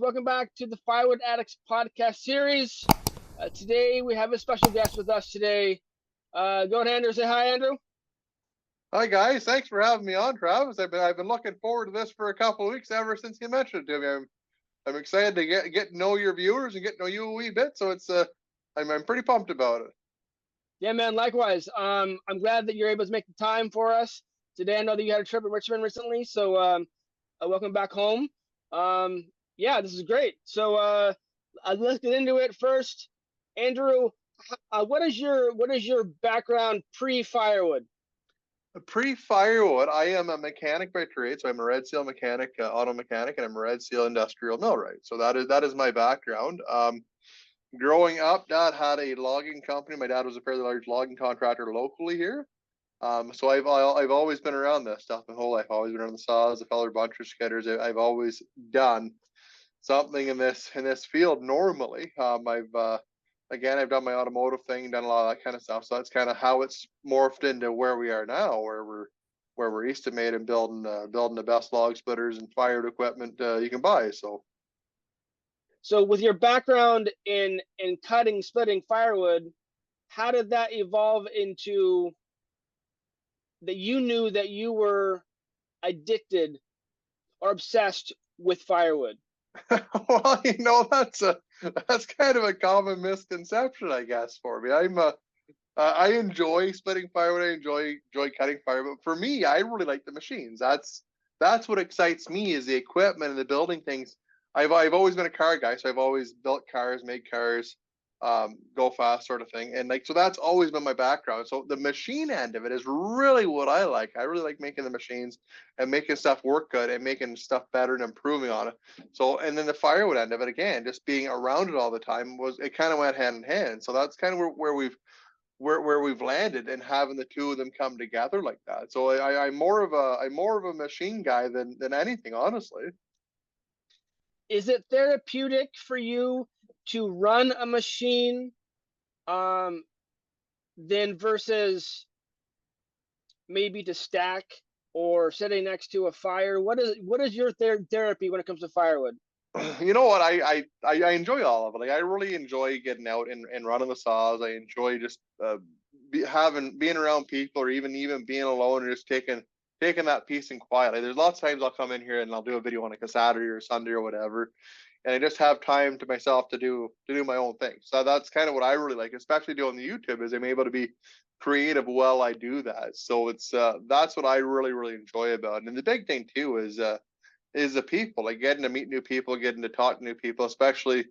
Welcome back to the Firewood Addicts podcast series. Today we have a special guest with us today. Go ahead, Andrew. Say hi, Andrew. Hi guys, thanks for having me on, Travis. I've been looking forward to this for a couple of weeks ever since you mentioned it to me. I'm excited to get to know your viewers and get to know you a wee bit. So I'm pretty pumped about it. Yeah, man. Likewise. I'm glad that you're able to make the time for us today. I know that you had a trip in Richmond recently, so welcome back home. Yeah, this is great. So let's get into it first. Andrew, what is your background pre-firewood? Pre-Firewood, I am a mechanic by trade, so I'm a red seal mechanic, auto mechanic, and I'm a red seal industrial millwright. So that is my background. Growing up, Dad had a logging company. My dad was a fairly large logging contractor locally here. So I've always been around this stuff my whole life. I've always been around the saws, the feller buncher skidders. I've always done something in this field normally. I've done my automotive thing, done a lot of that kind of stuff. So that's kind of how it's morphed into where we are now, where we're Easton made and building the best log splitters and fired equipment you can buy. So with your background in cutting, splitting firewood, how did that evolve into that you knew that you were addicted or obsessed with firewood? Well, that's kind of a common misconception, I guess, for me. I enjoy splitting firewood. I enjoy cutting firewood. But for me, I really like the machines. That's what excites me is the equipment and the building things. I've always been a car guy, so I've always built cars, made cars, go fast sort of thing, and so that's always been my background. So the machine end of it is really what I like. I really like making the machines and making stuff work good and making stuff better and improving on it. So and then the firewood end of it again, just being around it all the time it kind of went hand in hand. So that's kind of where we've landed and having the two of them come together like that. So I'm more of a machine guy than anything, honestly. Is it therapeutic for you to run a machine um then versus maybe to stack or sitting next to a fire? What is your therapy when it comes to firewood? You know what? I enjoy all of it. Like I really enjoy getting out and running the saws. I enjoy just being around people, or even being alone and just taking that peace and quiet. Like, there's lots of times I'll come in here and I'll do a video on like a Saturday or Sunday or whatever, and I just have time to myself to do my own thing. So that's kind of what I really like, especially doing the YouTube, is I'm able to be creative while I do that. So it's that's what I really enjoy about it. And the big thing too is the people, like getting to meet new people, getting to talk to new people, especially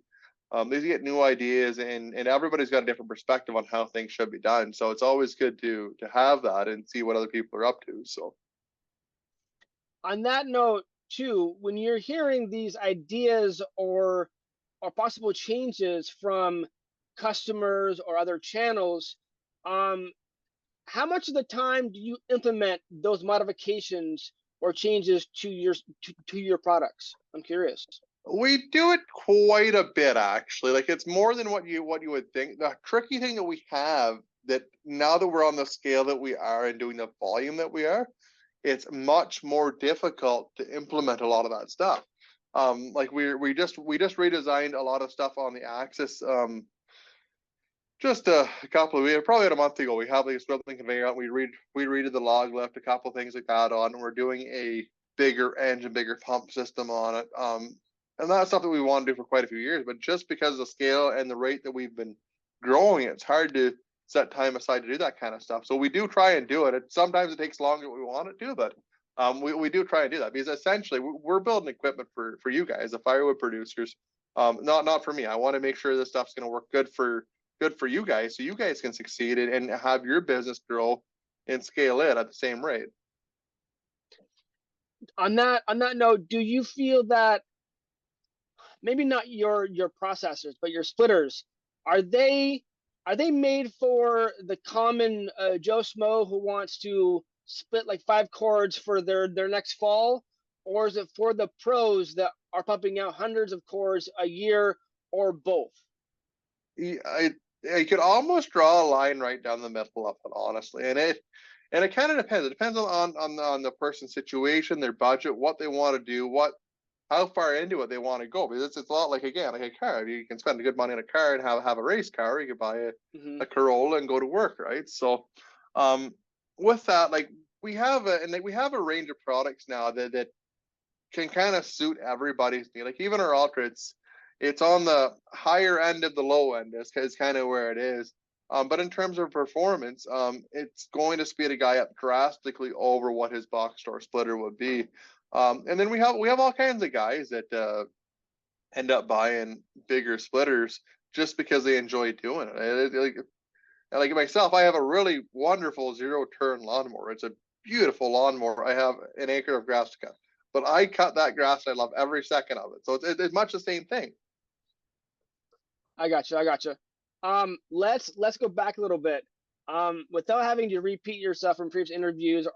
they get new ideas, and everybody's got a different perspective on how things should be done. So it's always good to have that and see what other people are up to. So On that note, too, when you're hearing these ideas or possible changes from customers or other channels, um, how much of the time do you implement those modifications or changes to your products? I'm curious. we do it quite a bit, actually. Like it's more than what you would think. The tricky thing that we have, that now that we're on the scale that we are and doing the volume that we are, it's much more difficult to implement a lot of that stuff. Like we just redesigned a lot of stuff on the axis. Just a couple of weeks, probably about a month ago, we have like a swiveling conveyor out. We redid the log lift, a couple of things like that on, and we're doing a bigger engine, bigger pump system on it. And that's something we want to do for quite a few years. But just because of the scale and the rate that we've been growing, it's hard to set time aside to do that kind of stuff. So we do try and do it. Sometimes it takes longer than we want it to, but we do try and do that, because essentially we're building equipment for you guys, the firewood producers. Not for me. I want to make sure this stuff's going to work good for you guys, so you guys can succeed and have your business grow and scale it at the same rate. On that note, do you feel that maybe not your processors, but your splitters, are they are they made for the common Joe Smo who wants to split like 5 cords for their next fall, or is it for the pros that are pumping out hundreds of cords a year, or both? I could almost draw a line right down the middle of it, honestly, and it kind of depends. It depends on the person's situation, their budget, what they want to do, how far into it they want to go, because it's a lot like, again, like a car. You can spend a good money on a car and have a race car. You could buy Hmm. a Corolla and go to work, right? So, um, with that, like we have a range of products now that can kind of suit everybody's need. Like even our Ultra, it's on the higher end of the low end. Is kind of where it is. But in terms of performance, it's going to speed a guy up drastically over what his box store splitter would be. And then we have all kinds of guys that end up buying bigger splitters just because they enjoy doing it. Like myself, I have a really wonderful zero turn lawnmower. It's a beautiful lawnmower. I have an acre of grass to cut, but I cut that grass. And I love every second of it. So it's much the same thing. I got you. I got you. Let's go back a little bit. Without having to repeat yourself from previous interviews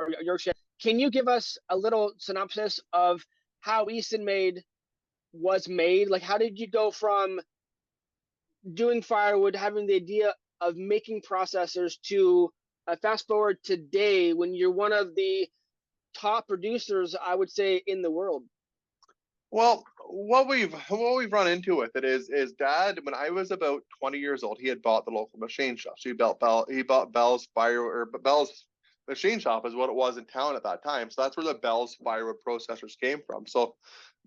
or your share, can you give us a little synopsis of how Easton Made was made? Like, how did you go from doing firewood, having the idea of making processors, to fast forward today when you're one of the top producers, I would say, in the world? Well, what we've run into with it is Dad. When I was about 20 years old, he had bought the local machine shop. So he bought Bell's machine shop is what it was in town at that time. So that's where the Bell's firewood processors came from. So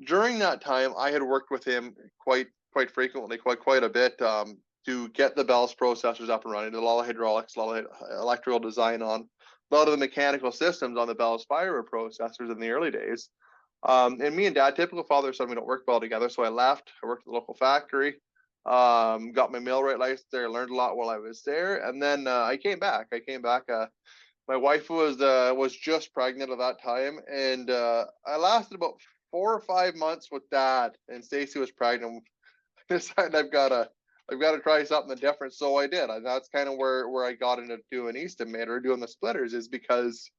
during that time, I had worked with him quite frequently, quite a bit, to get the Bell's processors up and running. Did a lot of hydraulics, a lot of electrical design on a lot of the mechanical systems on the Bell's firewood processors in the early days. And me and Dad, typical father son, we don't work well together. So I left. I worked at the local factory. Got my millwright license there. Learned a lot while I was there, and then I came back. My wife was just pregnant at that time, and I lasted about 4 or 5 months with Dad, and Stacy was pregnant. I decided I've got to try something different, so I did. And that's kind of where I got into doing Easton Made or doing the splitters, is because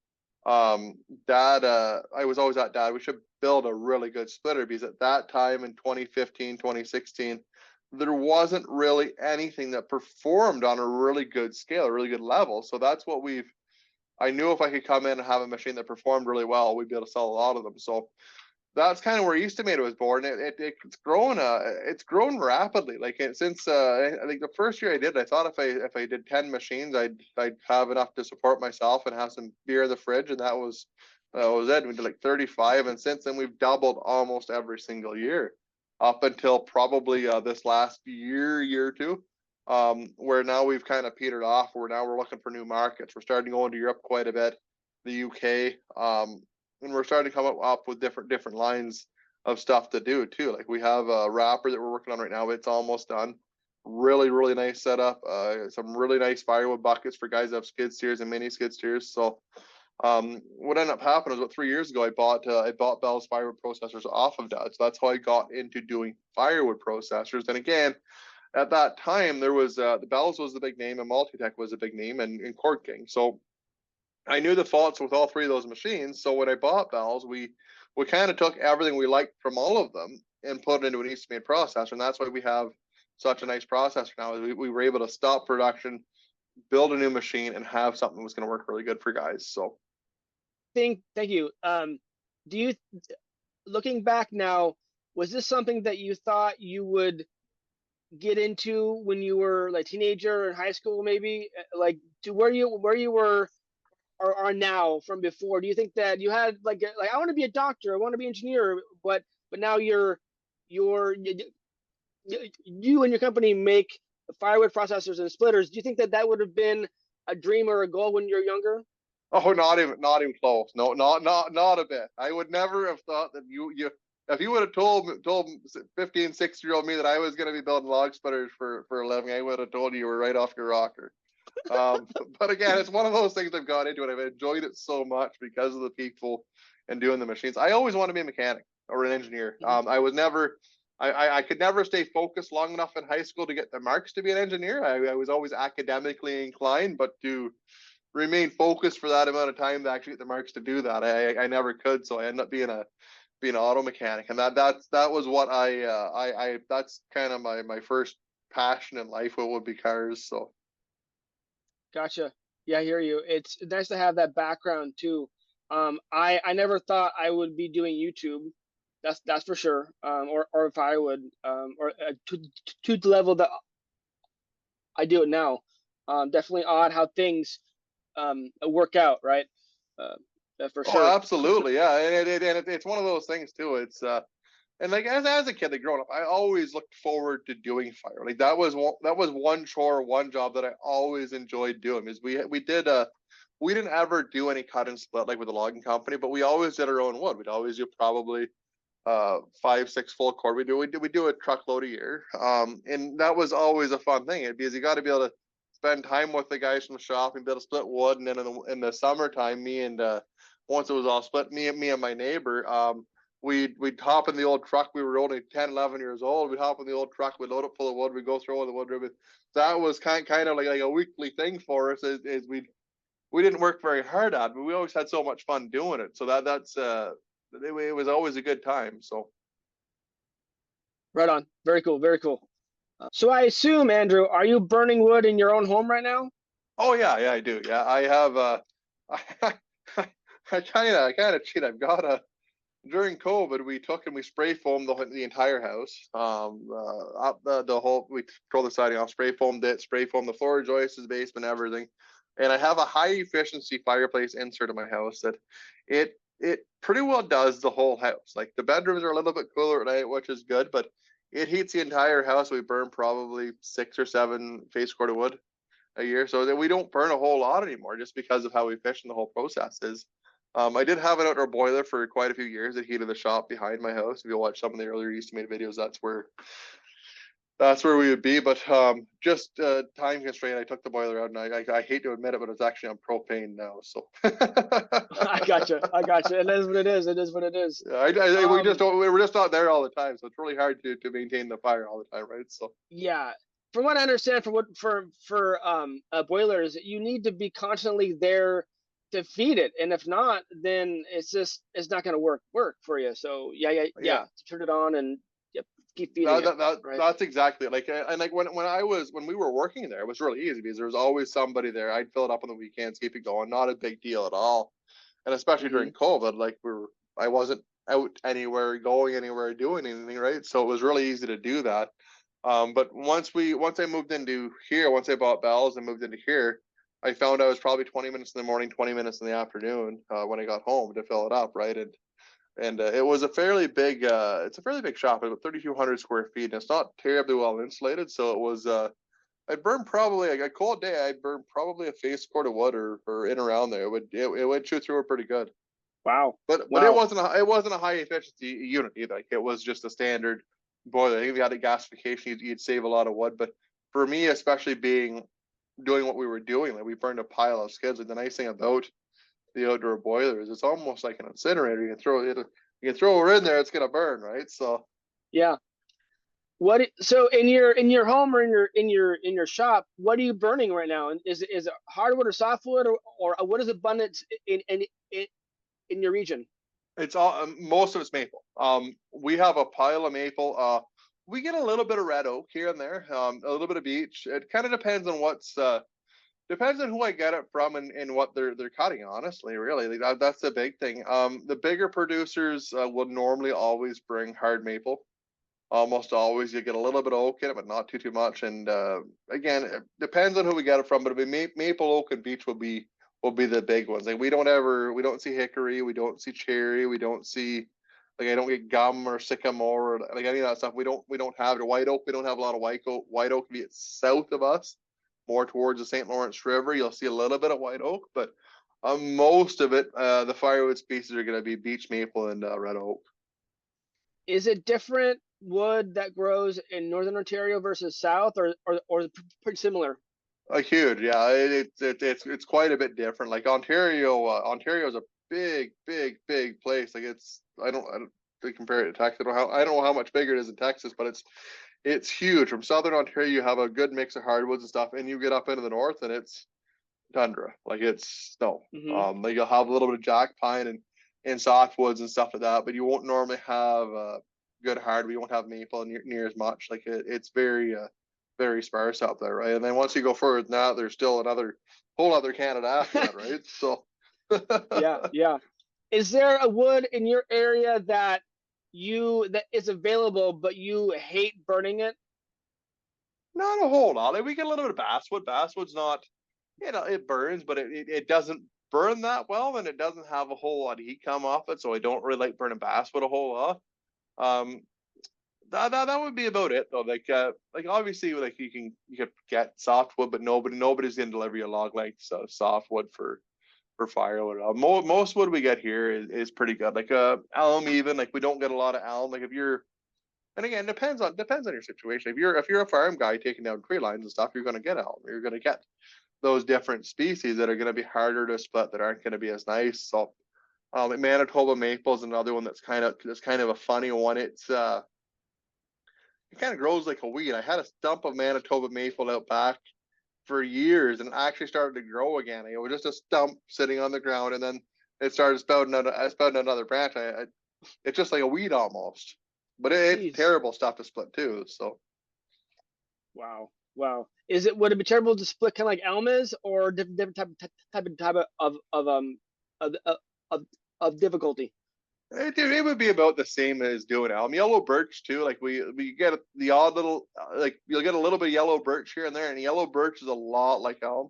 um Dad, I was always at Dad, we should build a really good splitter, because at that time in 2015, 2016, there wasn't really anything that performed on a really good scale, a really good level. So that's what I knew if I could come in and have a machine that performed really well, we'd be able to sell a lot of them. So that's kind of where Easton was born. It's grown rapidly. Like since I think the first year I did, I thought if I did 10 machines, I'd have enough to support myself and have some beer in the fridge, and that was it. We did like 35, and since then we've doubled almost every single year, up until probably this last year or two, where now we've kind of petered off. Where now we're looking for new markets. We're starting to go into Europe quite a bit, the UK. And we're starting to come up with different lines of stuff to do too. Like we have a wrapper that we're working on right now. It's almost done. Really nice setup. Some really nice firewood buckets for guys that have skid steers and mini skid steers. So what ended up happening was about 3 years ago, I bought Bell's firewood processors off of Dad. So that's how I got into doing firewood processors. And again, at that time, there was the Bell's was the big name, and Multitech was a big name, and Cord King. So I knew the faults with all three of those machines. So when I bought Bell's, we kind of took everything we liked from all of them and put it into an Easton Made processor, and that's why we have such a nice processor now. Is we were able to stop production, build a new machine, and have something that was going to work really good for guys. So Thank you. Do you, looking back now, was this something that you thought you would get into when you were like teenager in high school, maybe? Like, to where you were or are now from before? Do you think that you had like I want to be a doctor, I want to be an engineer, but now you're you and your company make firewood processors and splitters? Do you think that that would have been a dream or a goal when you're younger? oh, not even close. No, not a bit. I would never have thought that you if you would have told 15, 6-year-old me that I was going to be building log splitters for a living, I would have told you were right off your rocker. Um, but again, it's one of those things I've got into it. I've enjoyed it so much because of the people and doing the machines. I always want to be a mechanic or an engineer. Mhm. I was never, I could never stay focused long enough in high school to get the marks to be an engineer. I was always academically inclined, but to remain focused for that amount of time to actually get the marks to do that, I never could. So I ended up being an auto mechanic, and that was what I that's kind of my first passion in life. What would be cars. So Gotcha. Yeah, I hear you. It's nice to have that background too. I never thought I would be doing YouTube. That's for sure. Or Firewood, or to the level that I do it now. Definitely odd how things work out, right? Uh, for Oh, sure. absolutely, yeah, it's one of those things too. It's and like as a kid, like growing up, I always looked forward to doing fire. Like that was one chore, one job that I always enjoyed doing. Is we didn't ever do any cut and split like with the logging company, but we always did our own wood. We'd always do probably 5, 6 full cord. We do a truckload a year. And that was always a fun thing. Because you got to be able to spend time with the guys from the shop and be able to split wood. And then in the summertime, me and once it was all split, me and my neighbor, we'd hop in the old truck. We were only 10, 11 years old. We'd hop in the old truck. We'd load it full of wood. We'd go through all the wood ribbon. That was kind of like a weekly thing for us. Is we didn't work very hard at, but we always had so much fun doing it. So that's it was always a good time. So Right on. Very cool. Very cool. So I assume, Andrew, are you burning wood in your own home right now? oh yeah, I do. Yeah, I have I, I kind of cheat. I've got a during COVID, we took and we spray foamed the entire house. Up the whole, we throw the siding off, spray foamed it, spray foamed the floor joists, the basement, everything. And I have a high efficiency fireplace insert in my house that it pretty well does the whole house. Like the bedrooms are a little bit cooler at night, which is good, but it heats the entire house. We burn probably 6 or 7 face cord of wood a year, so that we don't burn a whole lot anymore, just because of how efficient the whole process is. I did have an outdoor boiler for quite a few years that heated the shop behind my house. If you watch some of the earlier Easton made videos, that's where we would be. But just time constraint, I took the boiler out, and I hate to admit it, but it's actually on propane now. So I gotcha. I gotcha. It is what it is. It is what it is. we just Um, don't. We're just not there all the time, so it's really hard to maintain the fire all the time, right? So yeah. From what I understand, for boilers, you need to be constantly there to feed it, and if not, then it's not going to work for you. So yeah. yeah, Turn it on and yep, keep feeding it. Right. that's exactly it. Like and like when we were working there, it was really easy because there was always somebody there. I'd fill it up on the weekends, keep it going. Not a big deal at all. And especially Hmm. during COVID, like I wasn't out anywhere, going anywhere, doing anything, right? So it was really easy to do that. But once I moved into here, once I bought bells and moved into here, I found I was probably 20 minutes in the morning, 20 minutes in the afternoon when I got home to fill it up, right? And it was a fairly big it's a fairly big shop, about 3,200 square feet, and it's not terribly well insulated. So it was I'd burn probably like a cold day. I'd burn probably a face cord of wood or in around there. It would chew through it pretty good. Wow. But Wow. it wasn't a high efficiency unit either. Like it was just a standard boiler. I think if you had a gasification, you'd save a lot of wood. But for me, especially doing what we were doing, like we burned a pile of skids. Like the nice thing about the outdoor boiler is it's almost like an incinerator. You can throw it in there, it's gonna burn, right? So Yeah. So in your home or in your shop, what are you burning right now? And is it hardwood or softwood, or what is abundant in your region? it's all most of it's maple. We have a pile of maple. We get a little bit of red oak here and there, a little bit of beech. It kind of depends on depends on who I get it from and what they're cutting. Honestly, really, like that's the big thing. The bigger producers will normally always bring hard maple. Almost always, you get a little bit of oak in it, but not too much. And again, it depends on who we get it from. But it'll be maple, oak, and beech will be the big ones. Like we don't see hickory, we don't see cherry, we don't see like I don't get gum or sycamore or like any of that stuff. We don't have it. White oak, we don't have a lot of white oak. White oak be south of us, more towards the St. Lawrence River. You'll see a little bit of white oak, but most of it, the firewood species are going to be beech maple and red oak. Is it different wood that grows in northern Ontario versus south, or pretty similar? Huge, yeah. It's quite a bit different. Like Ontario is a big place. Like I don't to compare it to Texas. I don't know how much bigger it is in Texas, but it's huge. From southern Ontario, you have a good mix of hardwoods and stuff, and you get up into the north, and it's tundra. Like it's snow. Hmm. Like you'll have a little bit of jack pine and softwoods and stuff like that, but you won't normally have good hardwood. You won't have maple near as much. Like it's very sparse out there, right? And then once you go further than that, there's still another whole other Canada after that, right? So Yeah, yeah. Is there a wood in your area that is available, but you hate burning it? Not a whole lot. Like we get a little bit of basswood. Basswood's not, it burns, but it doesn't burn that well, and it doesn't have a whole lot of heat come off it. So I don't really like burning basswood a whole lot. Um, that would be about it though. Like obviously, like you could get softwood, but nobody's gonna deliver you a log length softwood for firewood. Most wood we get here is pretty good. Like elm, even like we don't get a lot of elm. Like if you're, and again, depends on your situation. If you're a farm guy taking down tree lines and stuff, you're going to get elm. You're going to get those different species that are going to be harder to split, that aren't going to be as nice. So, Manitoba maple is another one that's kind of a funny one. It kind of grows like a weed. I had a stump of Manitoba maple out back for years, and it actually started to grow again. It was just a stump sitting on the ground, and then it started spouting another branch. It's just like a weed almost, but it's Jeez. terrible stuff to split too. So Wow. Wow. Would it be terrible to split kind of like elm is, or different type of of, of, of difficulty? it would be about the same as doing elm. Yellow birch too. Like we get the odd little, like you'll get a little bit of yellow birch here and there, and yellow birch is a lot like elm,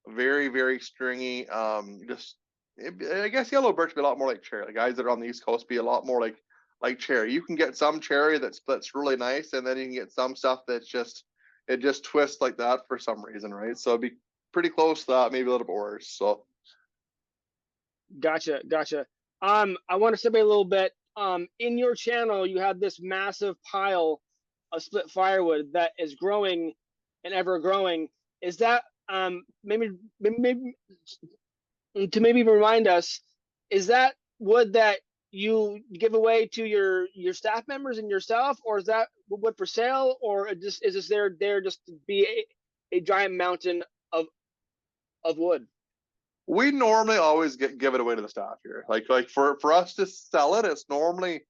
very very stringy. I guess yellow birch be a lot more like cherry. The guys that are on the East Coast be a lot more like cherry. You can get some cherry that splits really nice, and then you can get some stuff it just twists like that for some reason, right? So it'd be pretty close to that, maybe a little bit worse. So Gotcha. Gotcha. I want to separate a little bit. In your channel, you have this massive pile of split firewood that is growing and ever growing. Is that maybe to maybe remind us, is that wood that you give away to your staff members and yourself, or is that wood for sale, or just is this there just to be a giant mountain of wood? we normally always give it away to the staff here. Like for us to sell it, it's normally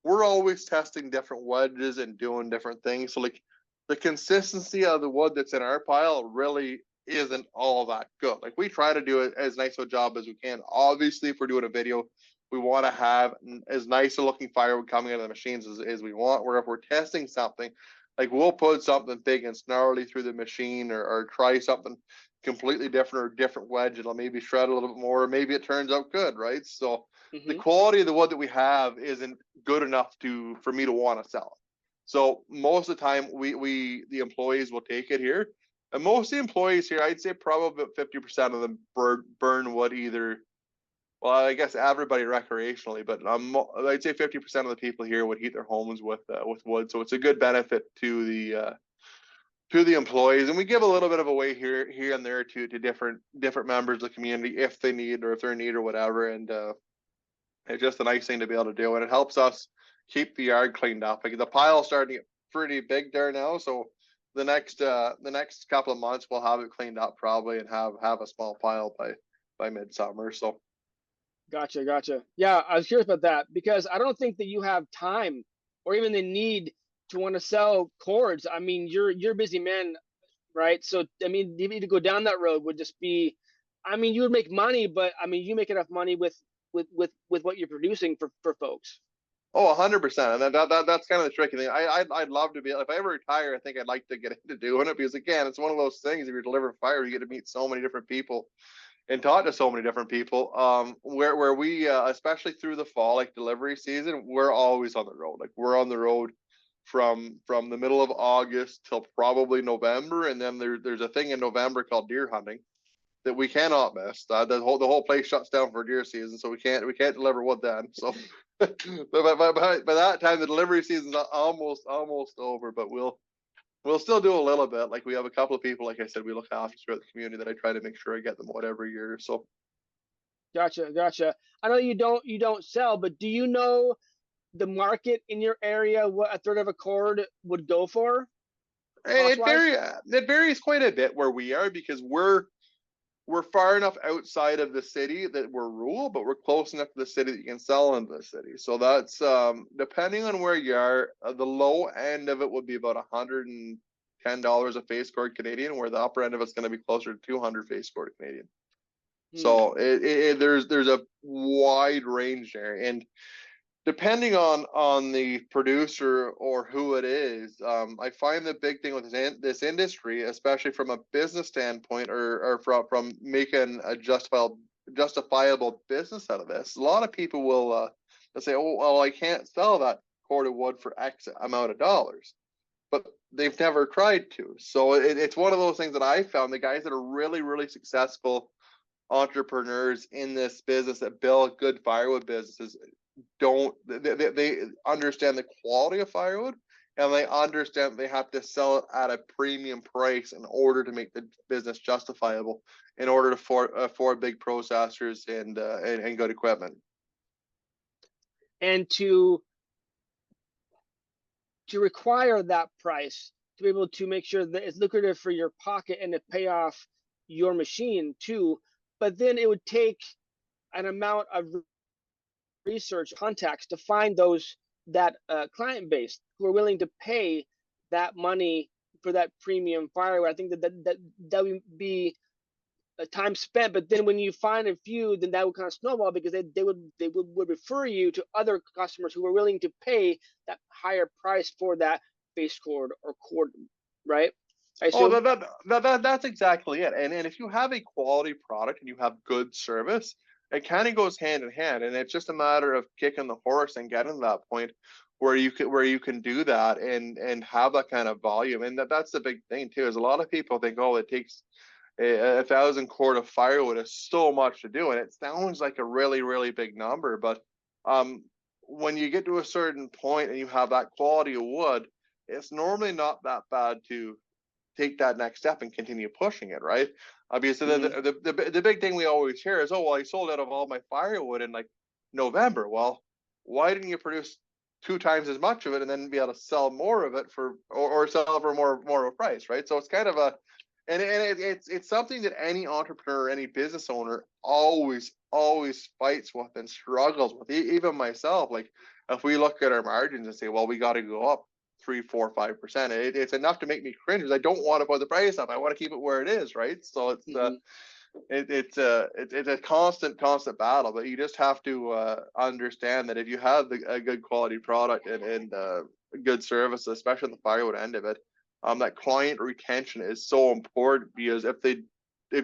we're always testing different wedges and doing different things. So like the consistency of the wood that's in our pile really isn't all that good. Like we try to do it as nice a job as we can. Obviously, if we're doing a video, we want to have as nice a looking firewood coming out of the machines as we want. Where if we're testing something, like we'll put something big and snarly through the machine, or try something completely different, or different wedge. It'll maybe shred a little bit more. Maybe it turns out good, right? So the Mm-hmm. quality of the wood that we have isn't good enough for me to want to sell it. So most of the time, the employees will take it here, and most of the employees here, I'd say probably about 50% of them burn wood either. Well, I guess everybody recreationally, but I'd say 50% of the people here would heat their homes with wood. So it's a good benefit to the employees, and we give a little bit of away here and there to different members of the community if they need, or if they're in need or whatever. And it's just a nice thing to be able to do, and it helps us keep the yard cleaned up. Like the pile's starting to get pretty big there now, so the next couple of months we'll have it cleaned up probably, and have a small pile by midsummer. So Gotcha, gotcha. Yeah, I was curious about that because I don't think that you have time or even the need to want to sell cords. I mean, you're a busy man, right? So I mean, even to go down that road would just be, I mean, you would make money, but I mean, you make enough money with what you're producing for folks. 100%, and that's kind of the tricky thing. I'd love to be, if I ever retire, I think I'd like to get into doing it, because again, it's one of those things. If you're delivering fire, you get to meet so many different people and talk to so many different people. Where we especially through the fall, like delivery season, we're always on the road. Like we're on the road from the middle of August till probably November, and then there's a thing in November called deer hunting that we cannot miss. The whole place shuts down for deer season, so we can't deliver wood then. So by that time, the delivery season's almost over, but we'll still do a little bit. Like we have a couple of people, like I said, we look after throughout the community, that I try to make sure I get them wood every year. So Gotcha, gotcha. I know you don't sell, but do you know the market in your area, what a third of a cord would go for cost it wise? varies quite a bit where we are, because we're far enough outside of the city that we're rural, but we're close enough to the city that you can sell into the city. So that's depending on where you are. The low end of it would be about $110 a face cord Canadian, where the upper end of it's going to be closer to 200 face cord Canadian. Hmm. So there's a wide range there, and depending on the producer or who it is, I find the big thing with this industry, especially from a business standpoint, or from making a justifiable business out of this. A lot of people will they'll say, "Oh, well, I can't sell that cord of wood for X amount of dollars," but they've never tried to. So it's one of those things that I found the guys that are really, really successful entrepreneurs in this business that build good firewood businesses don't they understand the quality of firewood, and they understand they have to sell it at a premium price in order to make the business justifiable, in order to afford big processors and good equipment. And to require that price to be able to make sure that it's lucrative for your pocket and to pay off your machine too. But then it would take an amount of research contacts to find those that client base who are willing to pay that money for that premium firewood. I think that would be a time spent. But then when you find a few, then that would kind of snowball because they would refer you to other customers who are willing to pay that higher price for that face cord or cord, right? I Oh, assume. that's exactly it. And if you have a quality product and you have good service, it kind of goes hand in hand. And it's just a matter of kicking the horse and getting to that point where you can do that and have that kind of volume. And that's the big thing too, is a lot of people think, oh, it takes a 1,000 cord of firewood is so much to do, and it sounds like a really, really big number. But um, when you get to a certain point and you have that quality of wood, it's normally not that bad to take that next step and continue pushing it, right? Obviously, Mm-hmm. the big thing we always hear is, oh, well, I sold out of all my firewood in like November. Well, why didn't you produce 2 times as much of it and then be able to sell more of it or sell for more of a price, right? So it's kind of a it's something that any entrepreneur, any business owner always fights with and struggles with. Even myself, like if we look at our margins and say, well, we got to go up 3, 4, 5%. It's enough to make me cringe. I don't want to put the price up. I want to keep it where it is, right? So Mm-hmm. it's a constant battle. But you just have to understand that if you have a good quality product and good service, especially on the firewood end of it, that client retention is so important, because if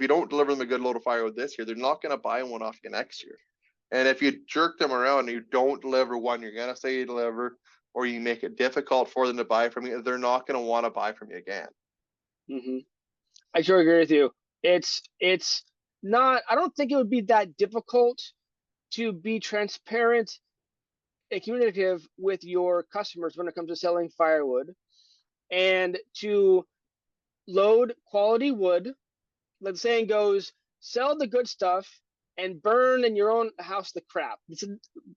you don't deliver them a good load of firewood this year, they're not going to buy one off you next year. And if you jerk them around and you don't deliver one you're going to say you deliver, or you make it difficult for them to buy from you, they're not going to want to buy from you again. Mm-hmm. I sure agree with you. It's not. I don't think it would be that difficult to be transparent and communicative with your customers when it comes to selling firewood, and to load quality wood. The saying goes, sell the good stuff and burn in your own house the crap.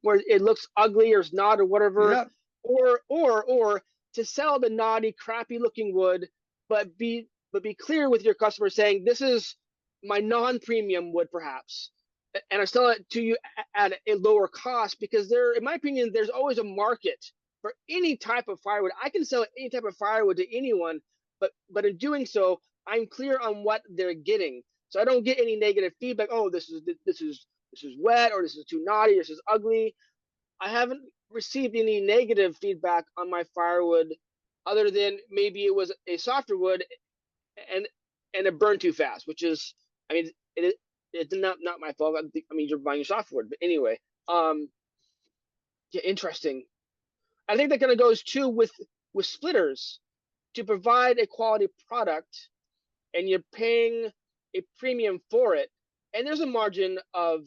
Where it looks ugly or is not or whatever, Yeah, or to sell the naughty, crappy looking wood, but be clear with your customer saying this is my non-premium wood perhaps, and I sell it to you at a lower cost, because in my opinion, there's always a market for any type of firewood. I can sell any type of firewood to anyone, but in doing so, I'm clear on what they're getting, so I don't get any negative feedback. Oh, this is wet, or this is too naughty, or this is ugly. I haven't received any negative feedback on my firewood, other than maybe it was a softer wood and and it burned too fast, which is, I mean, it's not my fault. I mean, you're buying a softwood, but anyway, um, yeah, interesting. I think that kind of goes too with splitters. To provide a quality product and you're paying a premium for it, and there's a margin of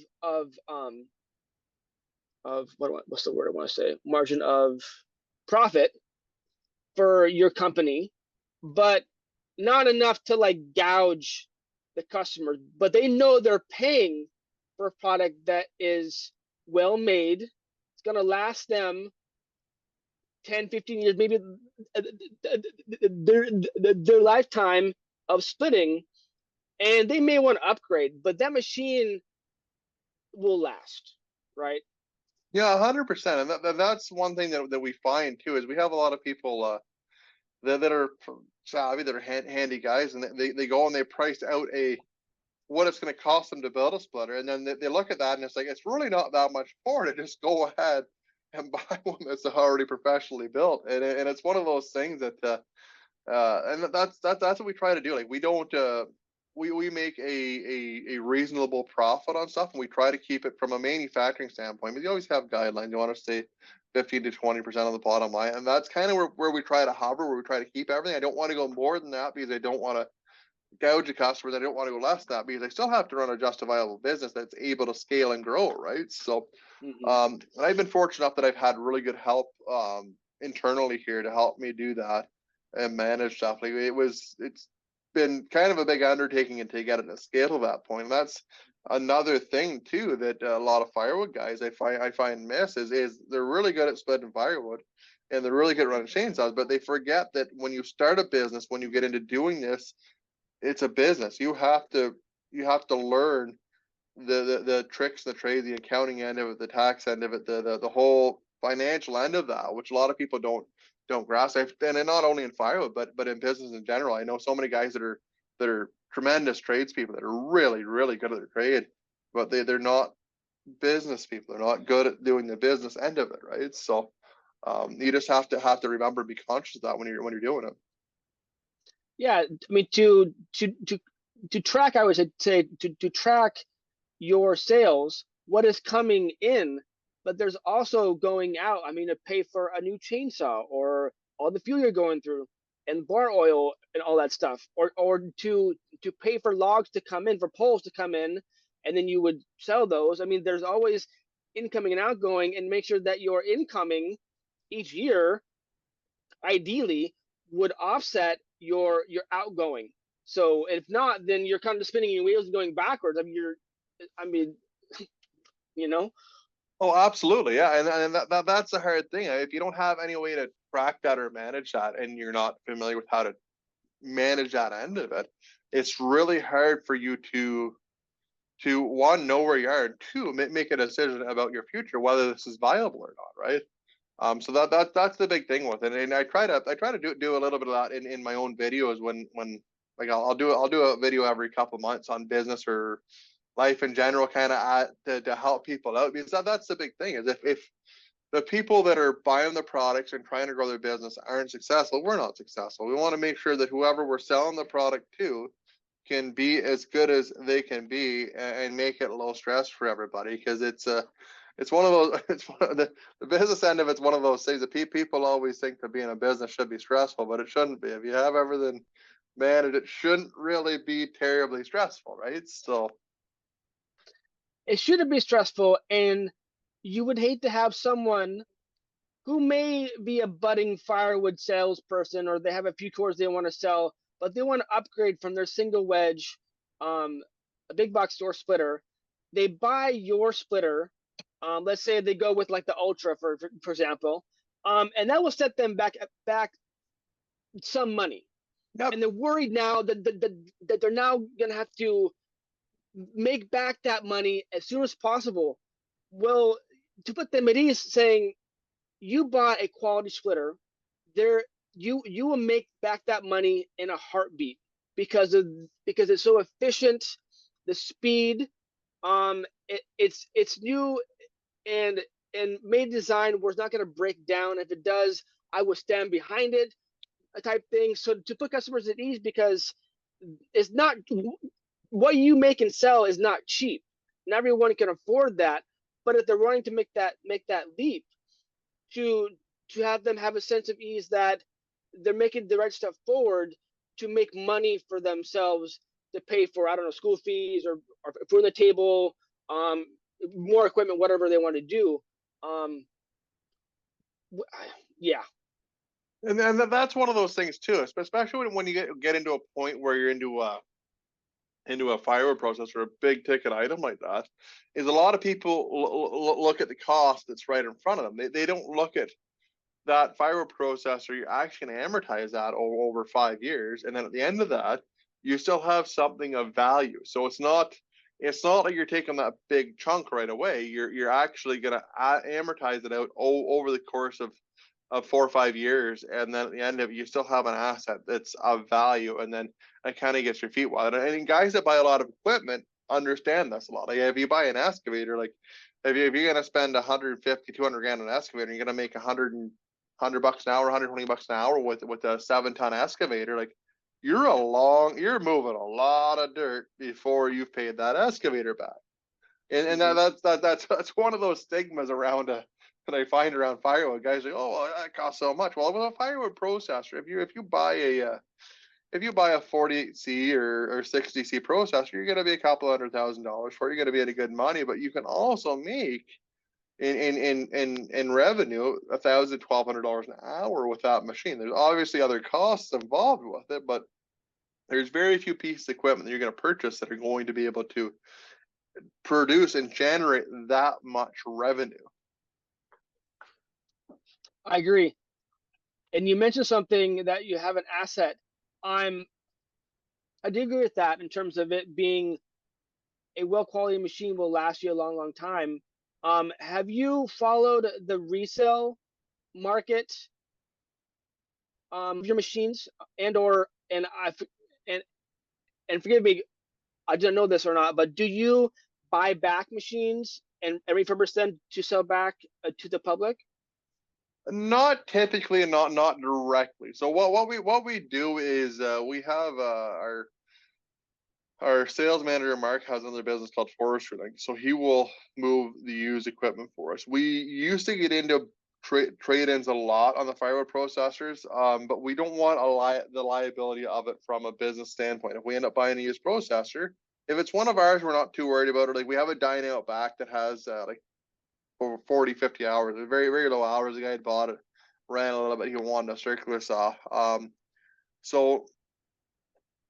what's the word I want to say, margin of profit for your company, but not enough to like gouge the customers. But they know they're paying for a product that is well made. It's going to last them 10, 15 years, maybe their lifetime of splitting, and they may want to upgrade, but that machine will last, right? yeah, 100%. And that's one thing that we find too, is we have a lot of people that are savvy, that are handy guys, and they go and they price out what it's going to cost them to build a splitter, and then they look at that and it's like, it's really not that much more to just go ahead and buy one that's already professionally built. And it's one of those things that and that's what we try to do. Like, we don't we make a reasonable profit on stuff, and we try to keep it from a manufacturing standpoint. But you always have guidelines. You want to stay 15 to 20% of the bottom line, and that's kind of where we try to hover, where we try to keep everything. I don't want to go more than that because I don't want to gouge the customers. I don't want to go less than that because I still have to run a justifiable business that's able to scale and grow, right? So, and I've been fortunate enough that I've had really good help internally here to help me do that and manage stuff. Like, it's been kind of a big undertaking until you get it to scale to that point. And that's another thing too that a lot of firewood guys I find miss is they're really good at splitting firewood and they're really good at running chainsaws, but they forget that when you start a business, when you get into doing this, it's a business. You have to learn the tricks, the trade, the accounting end of it, the tax end of it, the whole financial end of that, which a lot of people don't grasp. And not only in firewood, but in business in general. I know so many guys that are tremendous tradespeople that are really, really good at their trade, but they're not business people. They're not good at doing the business end of it, right? So you just have to remember, be conscious of that when you're doing it. Yeah, I mean, to track, I would say to track your sales, what is coming in, but there's also going out. I mean, to pay for a new chainsaw or all the fuel you're going through and bar oil and all that stuff, or to pay for logs to come in, for poles to come in, and then you would sell those. I mean, there's always incoming and outgoing, and make sure that your incoming each year ideally would offset your outgoing. So if not, then you're kind of spinning your wheels and going backwards. I mean, you know. Oh, absolutely, yeah, and that's the hard thing. If you don't have any way to track that or manage that, and you're not familiar with how to manage that end of it, it's really hard for you to one, know where you are, and two, make a decision about your future, whether this is viable or not, right? So that's the big thing with it, and I try to do a little bit of that in my own videos when like I'll do a video every couple months on business or life in general, kind of to help people out, because that's the big thing is if the people that are buying the products and trying to grow their business aren't successful, we're not successful. We want to make sure that whoever we're selling the product to can be as good as they can be and make it low stress for everybody, because it's one of those it's one of the business end of it's one of those things that people always think that being a business should be stressful, but it shouldn't be. If you have everything managed, it shouldn't really be terribly stressful, right? So It shouldn't be stressful, and you would hate to have someone who may be a budding firewood salesperson, or they have a few cores they want to sell, but they want to upgrade from their single wedge, a big box store splitter. They buy your splitter. Let's say they go with like the Ultra, for example, and that will set them back some money. yep. And they're worried now that they're now gonna have to make back that money as soon as possible. Well, to put them at ease, saying you bought a quality splitter, there you will make back that money in a heartbeat because it's so efficient, the speed, it's new and made design where it's not going to break down. If it does, I will stand behind it, a type thing. So to put customers at ease, because it's not what you make and sell is not cheap. Not everyone can afford that, but if they're wanting to make that leap, to have them have a sense of ease that they're making the right step forward to make money for themselves, to pay for, I don't know, school fees or food on the table, more equipment, whatever they want to do. Um, yeah. And then that's one of those things too, especially when you get into a point where you're into a firewood process or a big ticket item like that, is a lot of people look at the cost that's right in front of them. They don't look at that firewood processor. You're actually going to amortize that over 5 years, and then at the end of that, you still have something of value. So it's not like you're taking that big chunk right away. You're actually going to amortize it out over the course of of 4 or 5 years, and then at the end of it, you still have an asset that's of value, and then it kind of gets your feet wet. And guys that buy a lot of equipment understand this a lot. Like if you buy an excavator, like if you're gonna spend 150, 200 grand on an excavator, you're gonna make 100 bucks an hour, 120 bucks an hour with a 7 ton excavator. Like you're moving a lot of dirt before you've paid that excavator back. And Hmm. that's one of those stigmas around that I find around firewood. Guys are like, oh, well, that costs so much. Well, with a firewood processor, if you buy a 48C or 60C processor, you're going to be a couple $100,000 for it. You're going to be at a good money, but you can also make in revenue $1,000 to $1,200 an hour with that machine. There's obviously other costs involved with it, but there's very few pieces of equipment that you're going to purchase that are going to be able to produce and generate that much revenue. I agree. And you mentioned something that you have an asset. I'm I do agree with that in terms of it being a well quality machine will last you a long, long time. Have you followed the resale market of your machines and and forgive me, I don't know this or not, but do you buy back machines and refurbish them to sell back to the public? Not typically, and not directly. So what we do is we have our sales manager Mark has another business called Forestry Link, so he will move the used equipment for us. We used to get into trade-ins a lot on the firewood processors, but we don't want the liability of it from a business standpoint. If we end up buying a used processor, if it's one of ours, we're not too worried about it. Like we have a dyno out back that has like over 40, 50 hours, very, very low hours. The guy had bought it, ran a little bit, he wanted a circular saw. So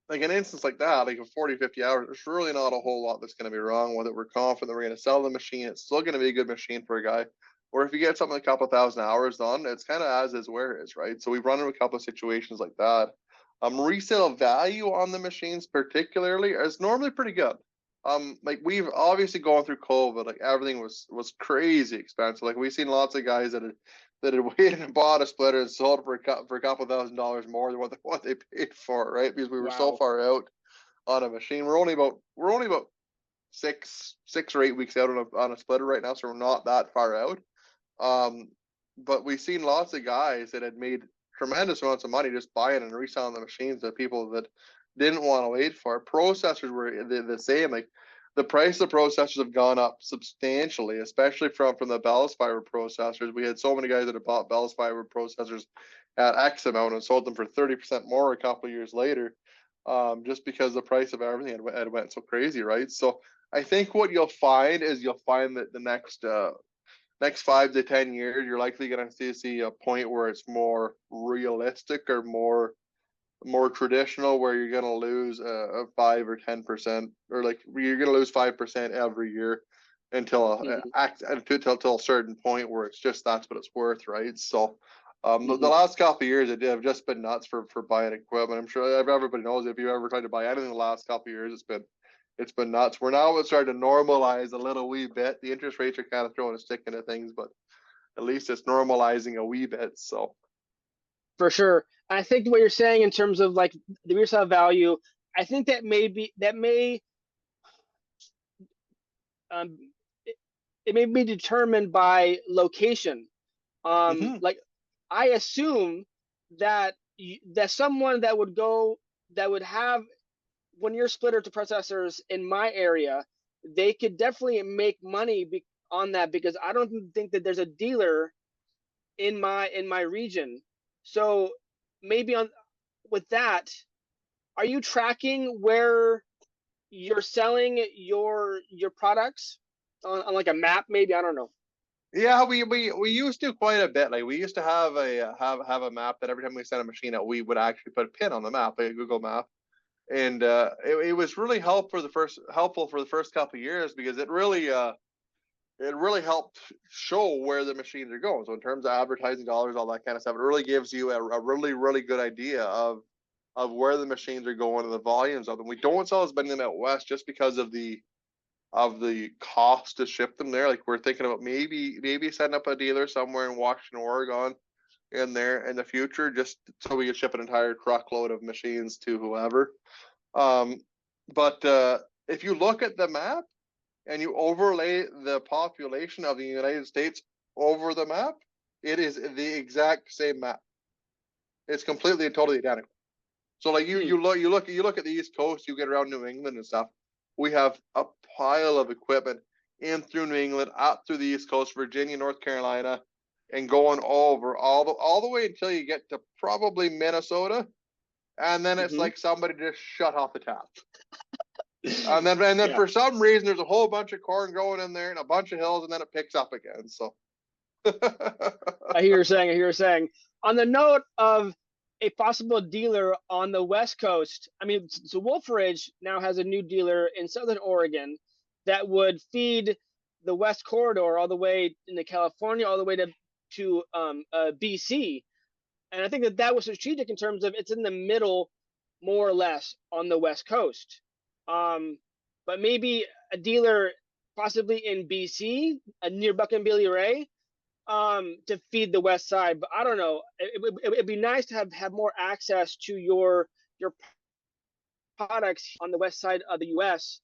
like an instance like that, like a 40, 50 hours, there's really not a whole lot that's going to be wrong with it. We're confident we're going to sell the machine. It's still going to be a good machine for a guy. Or if you get something a couple thousand hours done, it's kind of as is where it is, right? So we've run into a couple of situations like that. Resale value on the machines particularly is normally pretty good. Like we've obviously gone through COVID, like everything was crazy expensive. Like we've seen lots of guys that had waited and bought a splitter and sold it for a couple $1,000s more than what they paid for, right? Because we were so Wow. far out on a machine. We're only about 6 or 8 weeks out on a splitter right now, so we're not that far out. Um, but we've seen lots of guys that had made tremendous amounts of money just buying and reselling the machines to people that didn't want to wait for it. Processors were the same. Like the price of processors have gone up substantially, especially from the Bell's fiber processors. We had so many guys that had bought Bell's fiber processors at X amount and sold them for 30% more a couple of years later, just because the price of everything had went so crazy, right? So I think what you'll find is that the next 5 to 10 years, you're likely going to see a point where it's more realistic or more traditional, where you're going to lose a 5 or 10%, or like you're going to lose 5% every year Hmm. until a certain point where it's just that's what it's worth, right? So. The Hmm. last couple of years, it have just been nuts for buying equipment. I'm sure everybody knows if you ever tried to buy anything the last couple of years, it's been nuts. We're now starting to normalize a little wee bit. The interest rates are kind of throwing a stick into things, but at least it's normalizing a wee bit. So For sure. I think what you're saying in terms of like the resale value, I think that may um, it, it may be determined by location. hmm Like I assume that someone that would have one of your splitter to processors in my area, they could definitely make money on that because I don't think that there's a dealer in my region. So maybe on with that, are you tracking where you're selling your products on like a map? Maybe I don't know. yeah, we used to quite a bit. Like we used to have a map that every time we sent a machine out, we would actually put a pin on the map, like a Google map. And it was really helpful for the first couple of years, because it really helped show where the machines are going. So in terms of advertising dollars, all that kind of stuff, it really gives you a really, really good idea of where the machines are going and the volumes of them. We don't sell as many of them out west just because of the cost to ship them there. Like we're thinking about maybe setting up a dealer somewhere in Washington, Oregon, in there in the future, just so we could ship an entire truckload of machines to whoever. Um, but if you look at the map and you overlay the population of the United States over the map, it is the exact same map. It's completely and totally identical. So like Hmm. you look at the East Coast, you get around New England and stuff. We have a pile of equipment in through New England, up through the East Coast, Virginia, North Carolina, and going over all the way until you get to probably Minnesota, and then it's Hmm. like somebody just shut off the tap. And then Yeah, for some reason there's a whole bunch of corn growing in there and a bunch of hills, and then it picks up again. So I hear you saying. I hear you saying. On the note of a possible dealer on the West Coast, I mean, so Wolfridge now has a new dealer in Southern Oregon that would feed the West Corridor all the way into California, all the way to BC. And I think that that was strategic in terms of it's in the middle, more or less, on the West Coast. Um, but maybe a dealer possibly in BC, near Buck and Billy Ray, to feed the West Side. But I don't know. It'd be nice to have more access to your products on the West Side of the U.S.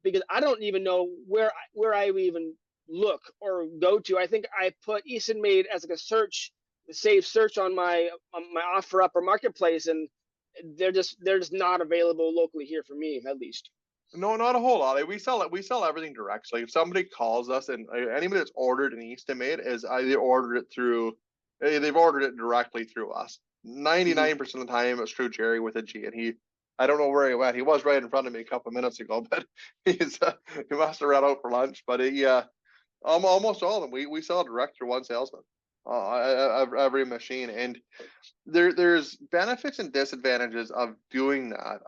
Because I don't even know where I would even look or go to. I think I put Easton Made as like a search, save search on my offer up or marketplace, and they're just not available locally here for me at least. no, not a whole lot. We sell everything direct. So like if somebody calls us, and anybody that's ordered an Easton Made is either ordered it through, they've ordered it directly through us. Mm-hmm. 99% of the time it's through Jerry with a G, and I don't know where he went. He was right in front of me a couple of minutes ago, but he must have run out for lunch. But almost all of them we sell direct through one salesman. Every machine, and there's benefits and disadvantages of doing that.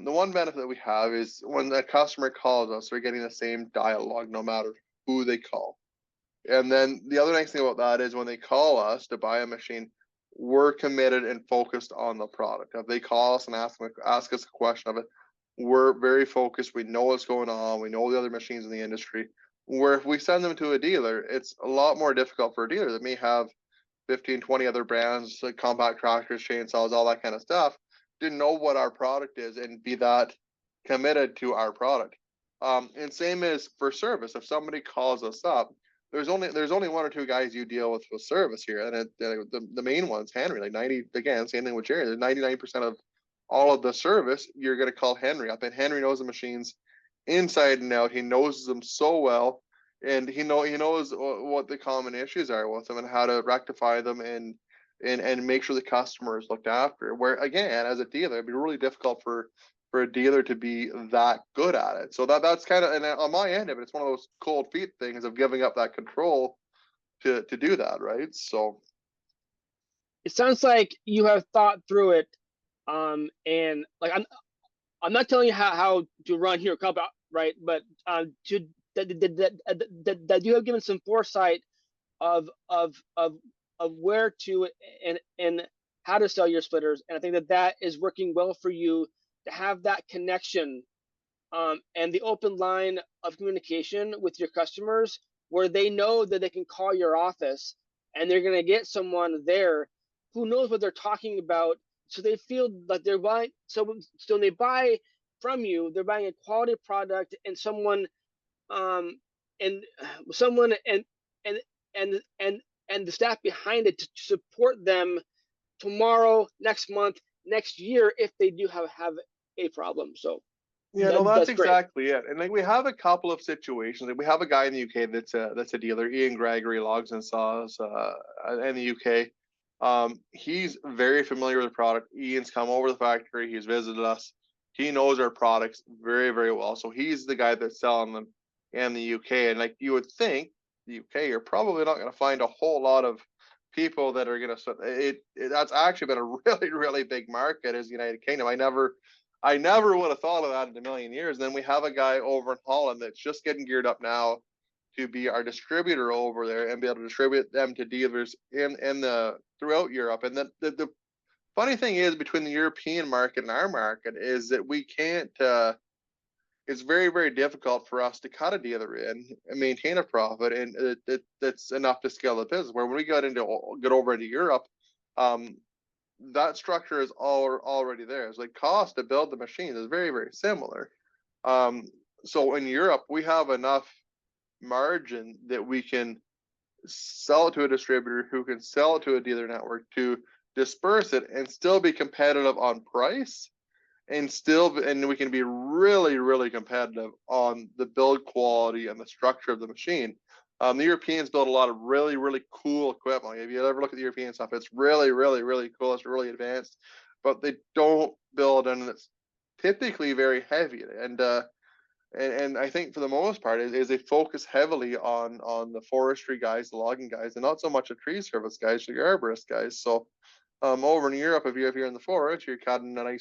The one benefit that we have is when the customer calls us, we're getting the same dialogue no matter who they call. And then the other nice thing about that is when they call us to buy a machine, we're committed and focused on the product. If they call us and ask us a question of it, we're very focused. We know what's going on. We know the other machines in the industry. Where if we send them to a dealer, it's a lot more difficult for a dealer that may have 15, 20 other brands, like compact tractors, chainsaws, all that kind of stuff, to know what our product is and be that committed to our product. And same as for service. If somebody calls us up, there's only one or two guys you deal with service here, and the main one's Henry. Like 90, again, same thing with Jerry. There's 99% of all of the service you're going to call Henry up, and Henry knows the machines inside and out. He knows them so well, and he knows what the common issues are with them and how to rectify them, and make sure the customer is looked after. Where again, as a dealer, it'd be really difficult for a dealer to be that good at it. So that's kind of, and on my end of it, it's one of those cold feet things of giving up that control to do that, right? So It sounds like you have thought through it, and like I'm not telling you how to run your company, right? But to that you have given some foresight of of of of where to and how to sell your splitters, and I think that that is working well for you to have that connection, and the open line of communication with your customers, where they know that they can call your office and they're going to get someone there who knows what they're talking about, so they feel like they're buying. So when they buy from you, they're buying a quality product, and and someone and and and and the staff behind it to support them tomorrow, next month, next year if they do have a problem. So yeah, no, that's that's great. exactly it. And like we have a couple of situations. Like we have a guy in the UK that's a dealer, Ian Gregory Logs and Saws, in the UK. He's very familiar with the product. Ian's come over the factory. He's visited us. He knows our products very, very well. So he's the guy that's selling them in the UK. And like you would think, the UK, you're probably not going to find a whole lot of people that are going to. That's actually been a really, really big market is the United Kingdom. I never would have thought of that in a million years. And then we have a guy over in Holland that's just getting geared up now to be our distributor over there and be able to distribute them to dealers in the throughout Europe. And the funny thing is between the European market and our market is that we can't it's very, very difficult for us to cut a dealer in and maintain a profit, and that's enough to scale the business. Where when we get over into Europe, um, that structure is already there. It's like cost to build the machines is very, very similar. Um, so in Europe, we have enough margin that we can sell it to a distributor who can sell it to a dealer network to disperse it and still be competitive on price, and we can be really, really competitive on the build quality and the structure of the machine. The Europeans build a lot of really, really cool equipment. If you ever look at the European stuff, it's really, really, really cool. It's really advanced, but they don't build, and it's typically very heavy. And I think for the most part is they focus heavily on the forestry guys, the logging guys, and not so much the tree service guys, the arborist guys. So over in Europe, if you're in the forest, you're cutting a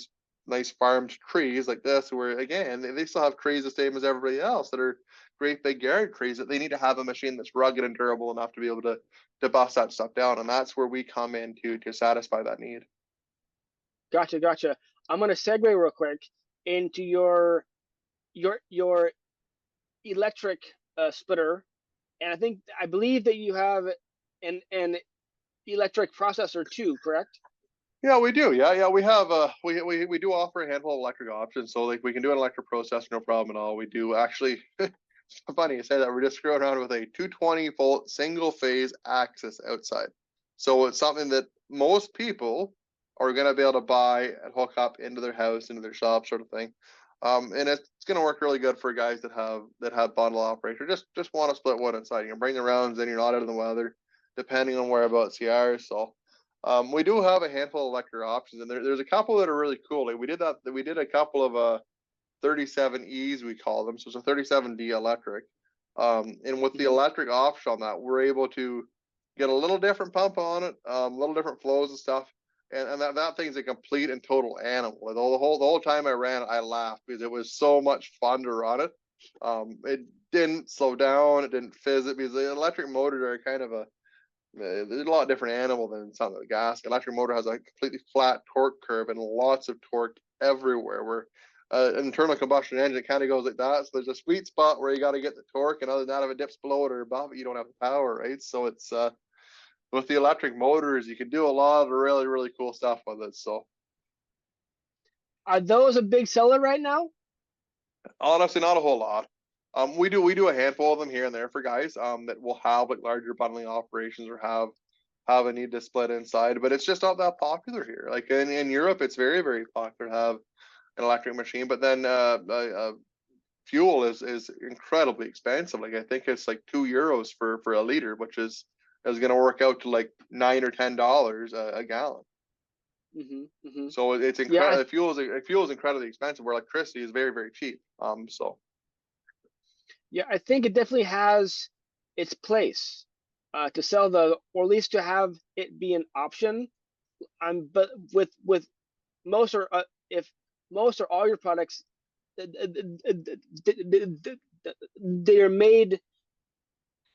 nice farmed trees like this, where again they still have trees the same as everybody else that are great big yard trees, that they need to have a machine that's rugged and durable enough to be able to bust that stuff down, and that's where we come in to satisfy that need. Gotcha. I'm gonna segue real quick into your electric splitter, and I believe that you have an electric processor too, correct? Yeah, we do. Yeah, we have we do offer a handful of electric options. So like we can do an electric processor, no problem at all. We do actually. It's funny you say that. We're just screwing around with a 220-volt single phase axis outside. So it's something that most people are going to be able to buy and hook up into their house, into their shop, sort of thing. And it's going to work really good for guys that have bundle operation. Just want to split one inside. You can bring the rounds in. You're not out of the weather, depending on whereabouts you are. So we do have a handful of electric options, and there's a couple that are really cool. Like we did a couple of 37Es, we call them. So it's a 37D electric. And with the Mm-hmm. electric option on that, we're able to get a little different pump on it, a little different flows and stuff. And that thing's a complete and total animal. The whole time I ran, I laughed because it was so much fun to run it. It didn't slow down, it didn't fizz it, because the electric motors are kind of there's a lot different animal than something like gas. The electric motor has a completely flat torque curve and lots of torque everywhere. Where an internal combustion engine kind of goes like that. So there's a sweet spot where you got to get the torque, and other than that, if it dips below it or above it, you don't have the power, right? So it's with the electric motors, you can do a lot of really, really cool stuff with it. So Are those a big seller right now? honestly, not a whole lot. We do a handful of them here and there for guys that will have like larger bundling operations or have a need to split inside, but it's just not that popular here. Like in Europe, it's very, very popular to have an electric machine, but then fuel is incredibly expensive. Like I think it's like €2 for a liter, which is going to work out to like $9 or $10 a gallon. Mm-hmm. So it's Yeah, incredible. Fuel is incredibly expensive, where electricity is very, very cheap. So yeah, I think it definitely has its place to sell or at least to have it be an option. But with most or if most or all your products, they are made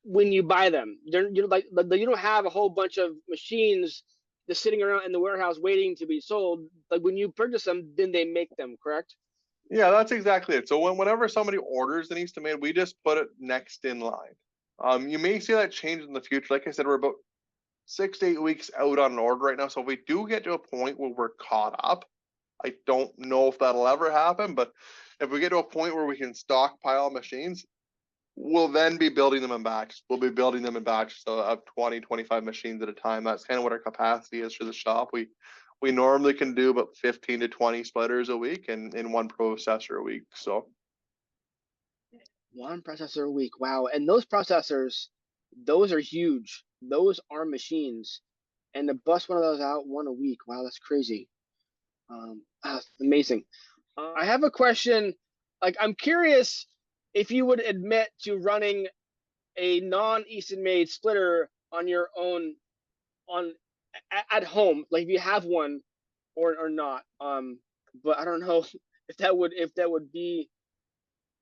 when you buy them. You're like you don't have a whole bunch of machines just sitting around in the warehouse waiting to be sold. Like when you purchase them, then they make them, correct? yeah, that's exactly it. So whenever somebody orders an Easton made, we just put it next in line. You may see that change in the future. Like I said, we're about 6 to 8 weeks out on an order right now. So if we do get to a point where we're caught up, I don't know if that'll ever happen, but if we get to a point where we can stockpile machines, we'll then be building them in batches. We'll be building them in batches of 20, 25 machines at a time. That's kind of what our capacity is for the shop. We normally can do about 15 to 20 splitters a week and in one processor a week. So One processor a week. Wow. And those processors, those are huge. Those are machines. And to bust one of those out one a week, wow, that's crazy. Amazing. I have a question. Like, I'm curious if you would admit to running a non-Easton made splitter on your own on at home, like if you have one or not. But I don't know if that would be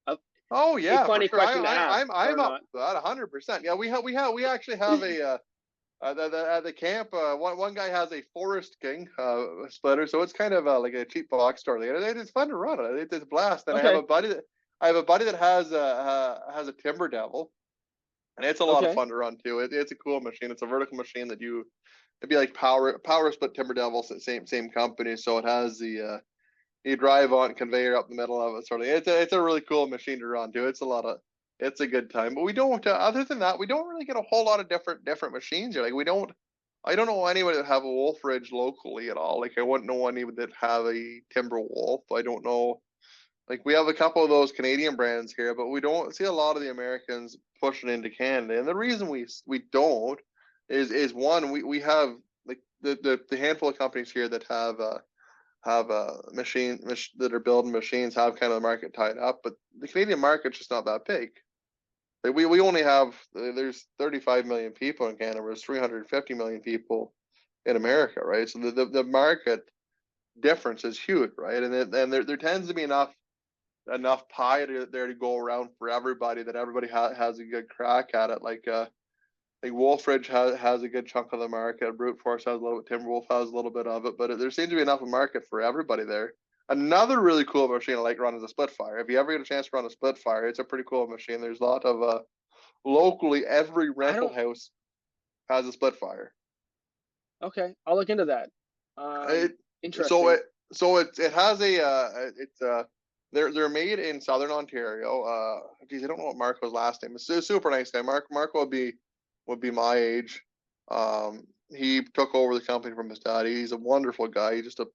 a, oh a yeah, for funny sure. question to ask I'm or up not. for that 100%. Yeah, we actually have a at the camp, one guy has a Forest King splitter, so it's kind of like a cheap box store. It's fun to run it. It's a blast. And I have Okay. a buddy I have a buddy that has a Timber Devil, and it's a lot of Okay. fun to run too. It's a cool machine. It's a vertical machine that it'd be like Power Split Timber Devil, same company. So it has the you drive on conveyor up the middle of it, sort of. It's a really cool machine to run too. It's a good time. But we don't. Other than that, we don't really get a whole lot of different machines here. Like we don't. I don't know anybody that have a wolf ridge locally at all. Like I wouldn't know anyone that have a timber wolf. I don't know. Like we have a couple of those Canadian brands here, but we don't see a lot of the Americans pushing into Canada. And the reason we don't is one, we have like the handful of companies here that have a that are building machines have kind of the market tied up, but the Canadian market's just not that big. Like we only have there's 35 million people in Canada. There's 350 million people in America, right? So the market difference is huge, right? And there tends to be enough pie there to go around for everybody that everybody has a good crack at it. Like Wolfridge has a good chunk of the market. Brute Force has a little bit. Timberwolf has a little bit of it, but there seems to be enough of a market for everybody there. Another really cool machine I like running is a Splitfire. If you ever get a chance to run a Splitfire, it's a pretty cool machine. There's a lot of locally every I rental don't. house has a Splitfire. Okay, I'll look into that. It so Interesting. it so it has a it's they're made in Southern Ontario. Geez, I don't know what Marco's last name is. Super nice guy. Marco would be my age. He took over the company from his dad. He's a wonderful guy. He's just a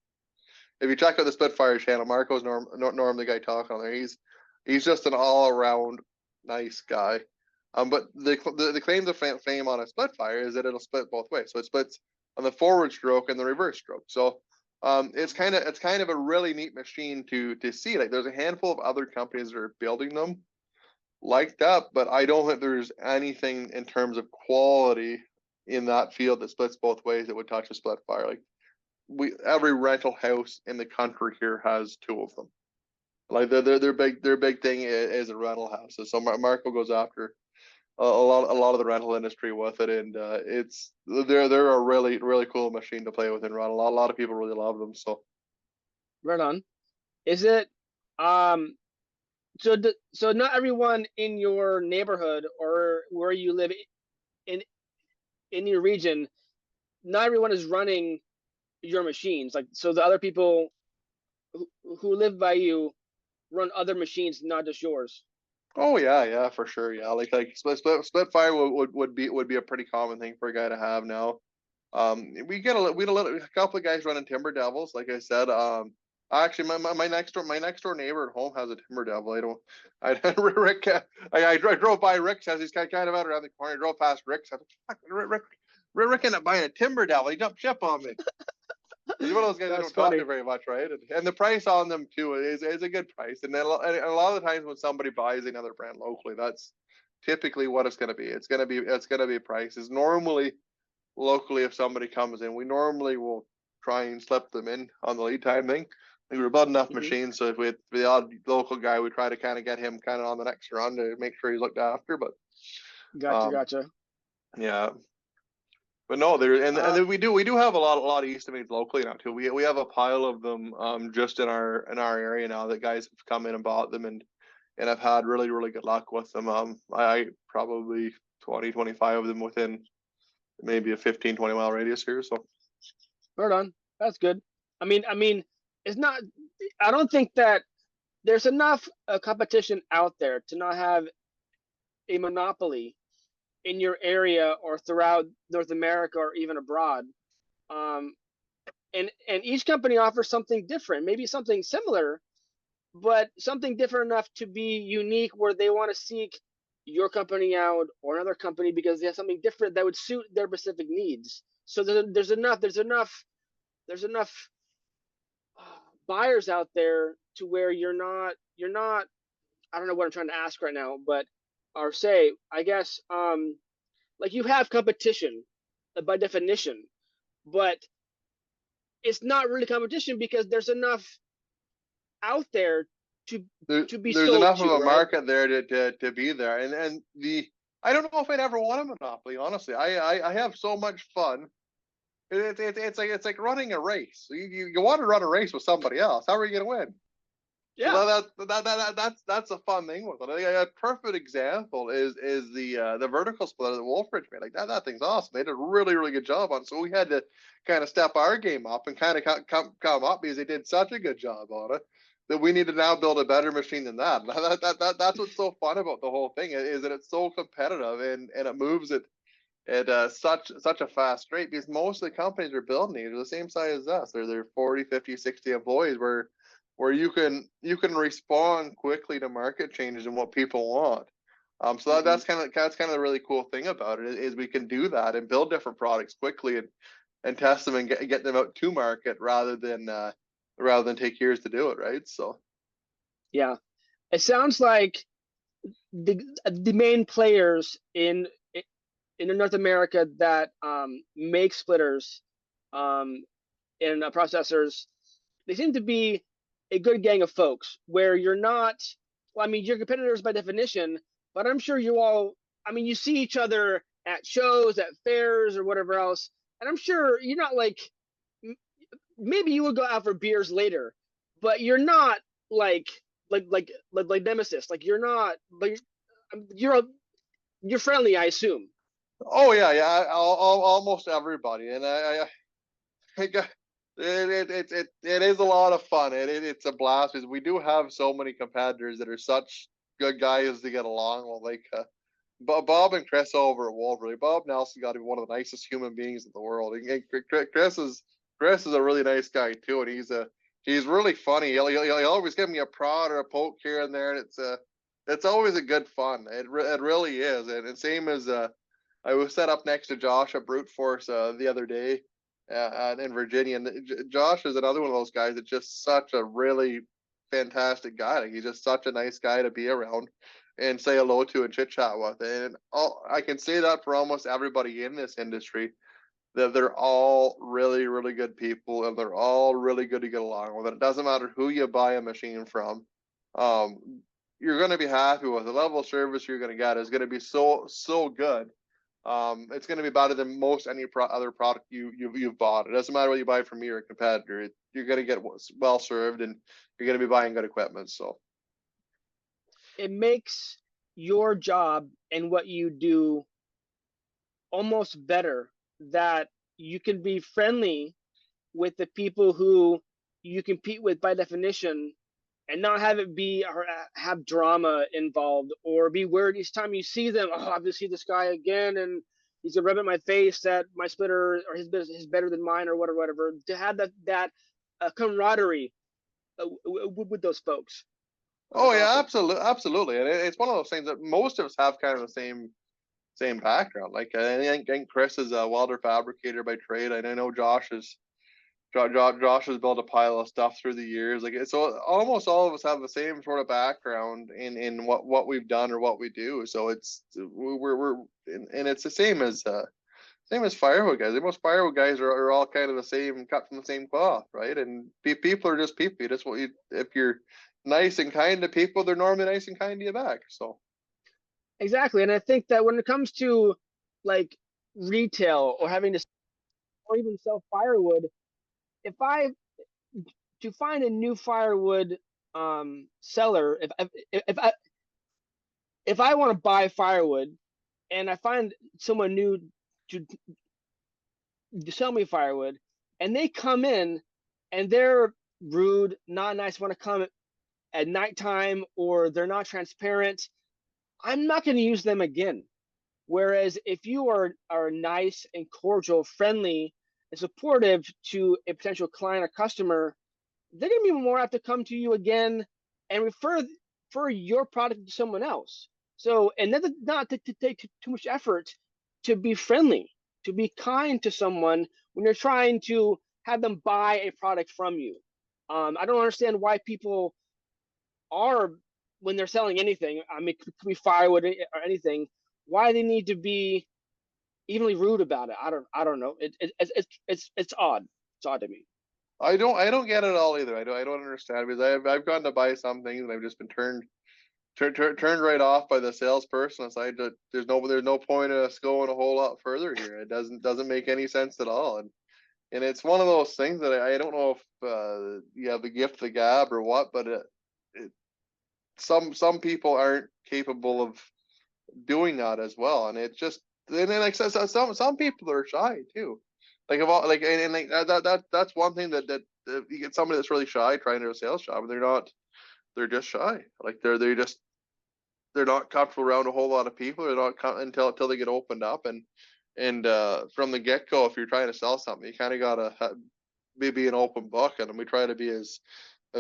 if you check out the Spitfire channel, Marco's Norm the guy talking on there. He's just an all around nice guy. But the claim to fame on a Spitfire is that it'll split both ways. So it splits on the forward stroke and the reverse stroke. So it's kind of a really neat machine to see. Like there's a handful of other companies that are building them like that, but I don't think there's anything in terms of quality in that field that splits both ways that would touch a split fire. Like every rental house in the country here has two of them. Like their big thing is a rental house. So Marco goes after a lot of the rental industry with it, and it's they're a really cool machine to play with and run. A lot of people really love them. So Right on. Is it um so not everyone in your neighborhood or where you live in in your region, not everyone is running your machines. Like so the other people who live by you run other machines, not just yours. oh yeah, for sure, yeah. Like split fire would be a pretty common thing for a guy to have now. We had a couple of guys running Timber Devils, like I said. Actually, my next door neighbor at home has a Timber Devil. Rick. I drove by Rick's house. He's kind of out around the corner. I drove past Rick's house. Fuck, Rick ended up buying a Timber Devil. He jumped ship on me. He's one of those guys I That's don't talk funny. to very much, right? And the price on them too is a good price. And then and a lot of the times when somebody buys another brand locally, that's typically what it's going to be. It's going to be prices. Normally, locally, if somebody comes in, we normally will try and slip them in on the lead time thing. Like we're about enough Hmm. machines, so if we the odd local guy, we try to kind of get him kind of on the next run to make sure he's looked after. But Gotcha, um, gotcha. yeah, but no, there and Uh, then we do have a lot of Easton maids locally now too. We have a pile of them just in our area now that guys have come in and bought them and I've had really good luck with them. I probably 25 of them within maybe a 15-20 mile radius here. So right on. That's good. I mean, it's not. I don't think that there's enough competition out there to not have a monopoly in your area or throughout North America or even abroad. Um, and each company offers something different, maybe something similar, but something different enough to be unique where they want to seek your company out or another company because they have something different that would suit their specific needs. So there's enough buyers out there to where you're not. I don't know what I'm trying to ask right now, but or say I guess like you have competition by definition, but it's not really competition because there's enough out there to to be there's sold enough of to, a right? market there to be there, and the I don't know if I'd ever want a monopoly. Honestly, I have so much fun. It's like running a race. You want to run a race with somebody else. How are you going to win? So Yeah. that's a fun thing with it. I think a perfect example is the vertical splitter that Wolfridge made. Like that thing's awesome. They did a really good job on it. So we had to kind of step our game up and kind of come up because they did such a good job on it that we need to now build a better machine than that. That's what's so fun about the whole thing is that it's so competitive and it moves at such a fast rate because most of the companies are building these are the same size as us. They're 40, 50, 60 employees where you can respond quickly to market changes and what people want. So Hmm. that's kind of the really cool thing about it is we can do that and build different products quickly and test them and get them out to market rather than take years to do it, right? So Yeah. It sounds like the main players in North America that make splitters um, and processors, they seem to be a good gang of folks where you're not. Well, I mean, you're competitors by definition, but I'm sure you all. I mean, you see each other at shows, at fairs, or whatever else, and I'm sure you're not like. Maybe you would go out for beers later, but you're not like like nemesis. Like you're not like you're you're friendly, I assume. oh yeah, almost everybody, and I got, it is a lot of fun. It's a blast because we do have so many competitors that are such good guys to get along with. Like Bob and Chris over at Wolverine. Bob Nelson got to be one of the nicest human beings in the world. And Chris is a really nice guy too, and he's really funny. He'll always give me a prod or a poke here and there, and it's always a good fun. It really is. And same as I was set up next to Josh at Brute Force the other day in Virginia. And Josh is another one of those guys that's just such a really fantastic guy. Like he's just such a nice guy to be around and say hello to and chit chat with. And I can say that for almost everybody in this industry that they're all really good people and they're all really good to get along with. It doesn't matter who you buy a machine from. You're going to be happy with the level of service you're going to get is going to be so good. It's going to be better than most any other product you've bought. It doesn't matter what you buy from me or a competitor. You're going to get well served, and you're going to be buying good equipment. So, It makes your job and what you do almost better that you can be friendly with the people who you compete with by definition and not have it be or have drama involved or be worried each time you see them. Oh, I have to see this guy again, and he's gonna rub in my face that my splitter or his business is better than mine or whatever. To have that camaraderie with those folks oh is yeah, awesome. absolutely, and it's one of those things that most of us have kind of the same background. Like I think Chris is a welder fabricator by trade, and I know Josh has built a pile of stuff through the years. Like so, almost all of us have the same sort of background in what we've done or what we do. So we're and it's the same as firewood guys. Most firewood guys are all kind of the same, cut from the same cloth, right? And people are just people. You just what you if you're nice and kind to people, they're normally nice and kind to you back. So Exactly, and I think that when it comes to like retail or having to or even sell firewood, if I to find a new firewood seller, if I want to buy firewood and I find someone new to sell me firewood, and they come in and they're rude, not nice, want to come at nighttime, or they're not transparent, I'm not going to use them again. Whereas if you are nice and cordial, friendly, and supportive to a potential client or customer, they're going to be more apt to come to you again and refer your product to someone else. So, and that's not to take too much effort to be friendly, to be kind to someone when you're trying to have them buy a product from you. I don't understand why people are, when they're selling anything, I mean, it could be firewood or anything, why they need to be evenly rude about it. I don't know. It's odd. It's odd to me. I don't get it all either. I don't understand because I've gone to buy some things and I've just been turned right off by the salesperson. It's like there's no point in us going a whole lot further here. It doesn't make any sense at all. And it's one of those things that I don't know if you have the gift of the gab or what, but some people aren't capable of doing that as well, and it just and then like some people are shy too, like of all like and like that's one thing that you get somebody that's really shy trying to do a sales job, and they're just shy, like they're not comfortable around a whole lot of people. They're not until they get opened up, and from the get go, if you're trying to sell something, you kind of gotta be an open book, and we try to be as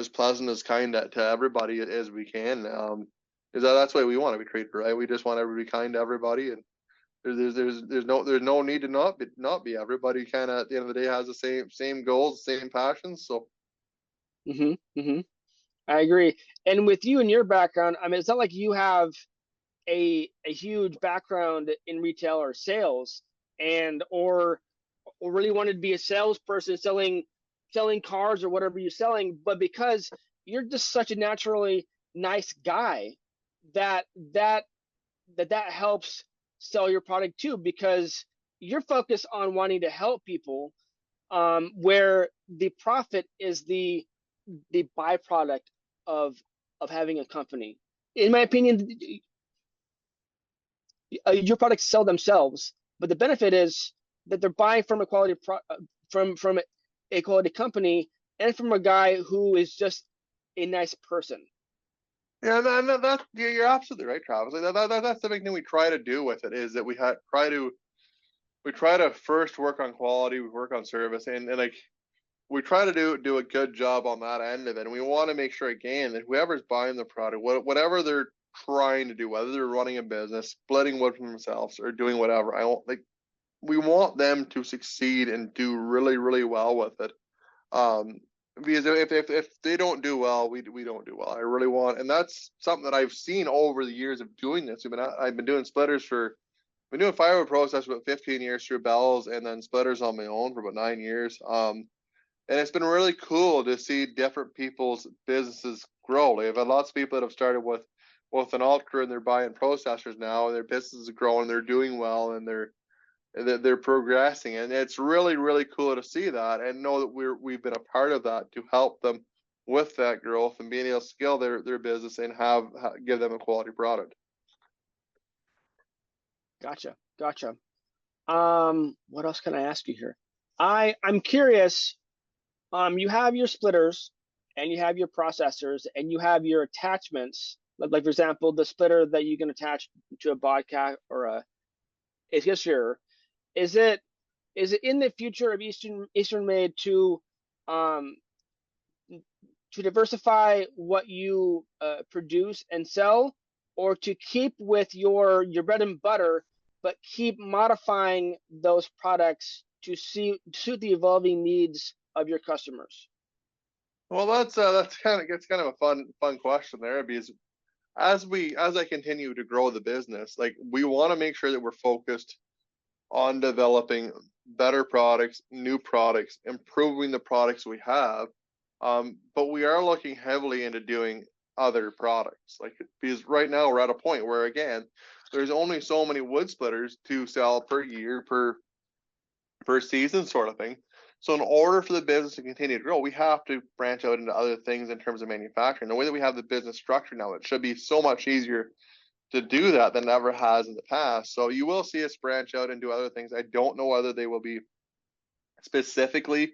pleasant as kind to everybody as we can. Is that's the way we want to be treated, right? We just want everybody to be kind to everybody, and there's no need to not be. Everybody kind of at the end of the day has the same goals, same passions. So Mm-hmm. I agree. And with you and your background, I mean, it's not like you have a huge background in retail or sales, and or really wanted to be a salesperson selling cars or whatever you're selling, but because you're just such a naturally nice guy, that that that helps sell your product too, because you're focused on wanting to help people, where the profit is the byproduct of having a company. In my opinion, your products sell themselves, but the benefit is that they're buying from a from a quality company, and from a guy who is just a nice person. yeah, you're absolutely right, Travis. Like, that's the big thing we try to do with it is that we try to first work on quality, we work on service, and like we try to do a good job on that end of it. And we want to make sure again that whoever's buying the product, whatever they're trying to do, whether they're running a business, splitting wood from themselves, or doing whatever, I want like we want them to succeed and do really really well with it. Um, because if they don't do well, we don't do well. I really want, and that's something that I've seen over the years of doing this. I've been doing splitters for been doing firewood process for about 15 years through Bells, and then splitters on my own for about 9 years. And it's been really cool to see different people's businesses grow. Like, I've had lots of people that have started with an alt crew and they're buying processors now, and their business is growing, they're doing well, and they're progressing, and it's really really cool to see that and know that we've been a part of that to help them with that growth and being able to scale their business and give them a quality product. Gotcha. What else can I ask you here? I'm curious. You have your splitters, and you have your processors, and you have your attachments. Like for example, the splitter that you can attach to a Bobcat or a Acacia. Is it in the future of Eastern Made um to diversify what you produce and sell, or to keep with your bread and butter, but keep modifying those products to suit the evolving needs of your customers? Well, that's kind of a fun question there, because as I continue to grow the business, like we want to make sure that we're focused on developing better products, new products, improving the products we have. But we are looking heavily into doing other products, like because right now we're at a point where again, there's only so many wood splitters to sell per year per season, sort of thing. So in order for the business to continue to grow, we have to branch out into other things in terms of manufacturing. The way that we have the business structure now, it should be so much easier to do that than it ever has in the past. So you will see us branch out and do other things. I don't know whether they will be specifically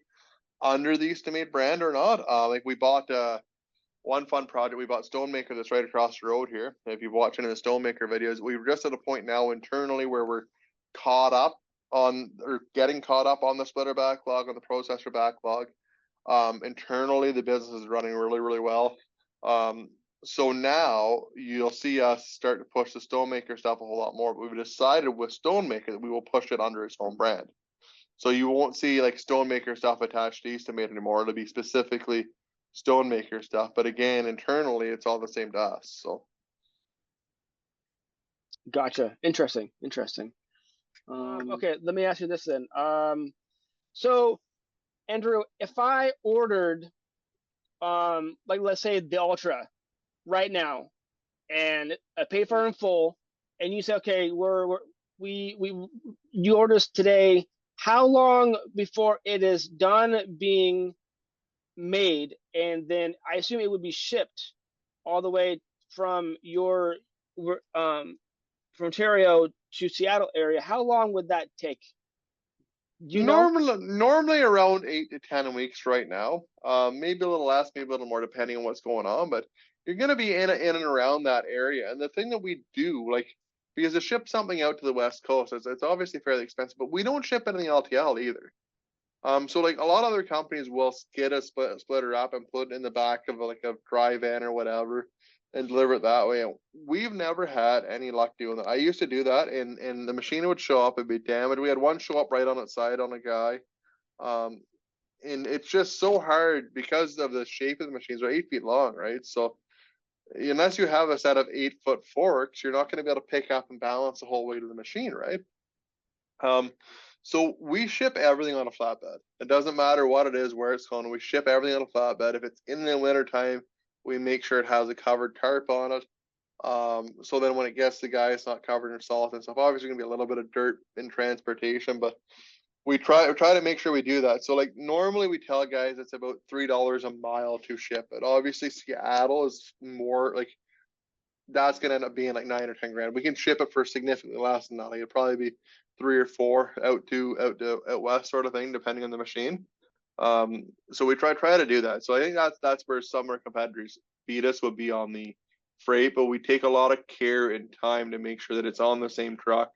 under the Easton Made brand or not. Like we bought one fun project. We bought Stonemaker that's right across the road here. If you've watched any of the Stonemaker videos, we're just at a point now internally where we're caught up on or getting caught up on the splitter backlog, on the processor backlog. Internally, the business is running really, really well. So now you'll see us start to push the Stonemaker stuff a whole lot more. But we've decided with Stonemaker that we will push it under its own brand. So you won't see like Stonemaker stuff attached to Easton Made anymore. It'll be specifically Stonemaker stuff. But again, internally, it's all the same to us. So Gotcha. Interesting. Okay, let me ask you this then. So Andrew, if I ordered, like let's say the Ultra right now, and I pay for it in full, and you say, okay, we you order this today, how long before it is done being made, and then I assume it would be shipped? all the way from your from Ontario to Seattle area, how long would that take? Do you know? Normally around 8 to 10 weeks right now. Maybe a little less, maybe a little more, depending on what's going on. But you're going to be in and around that area. And the thing that we do, like, because to ship something out to the West Coast, it's obviously fairly expensive, but we don't ship it in the LTL either. So like a lot of other companies will get a splitter up and put it in the back of like a dry van or whatever and deliver it that way. And we've never had any luck doing that. I used to do that, and the machine would show up and be damaged. We had one show up right on its side on a guy. Um, and it's just so hard because of the shape of the machines. They're 8 feet long, right? So unless you have a set of 8 foot forks, you're not going to be able to pick up and balance the whole weight of the machine, right? So we ship everything on a flatbed. It doesn't matter what it is, where it's going. We ship everything on a flatbed. If it's in the wintertime, we make sure it has a covered tarp on it. So then when it gets to the guy, it's not covered in salt and stuff. Obviously, going to be a little bit of dirt in transportation, but we try to make sure we do that. So like normally we tell guys it's about $3 a mile to ship it. Obviously, Seattle is more like that's gonna end up being like 9 or 10 grand. We can ship it for significantly less than that. Like it'd probably be 3 or 4 out west sort of thing, depending on the machine. So we try to do that. So I think that's where some of our competitors beat us, would be on the freight, but we take a lot of care and time to make sure that it's on the same truck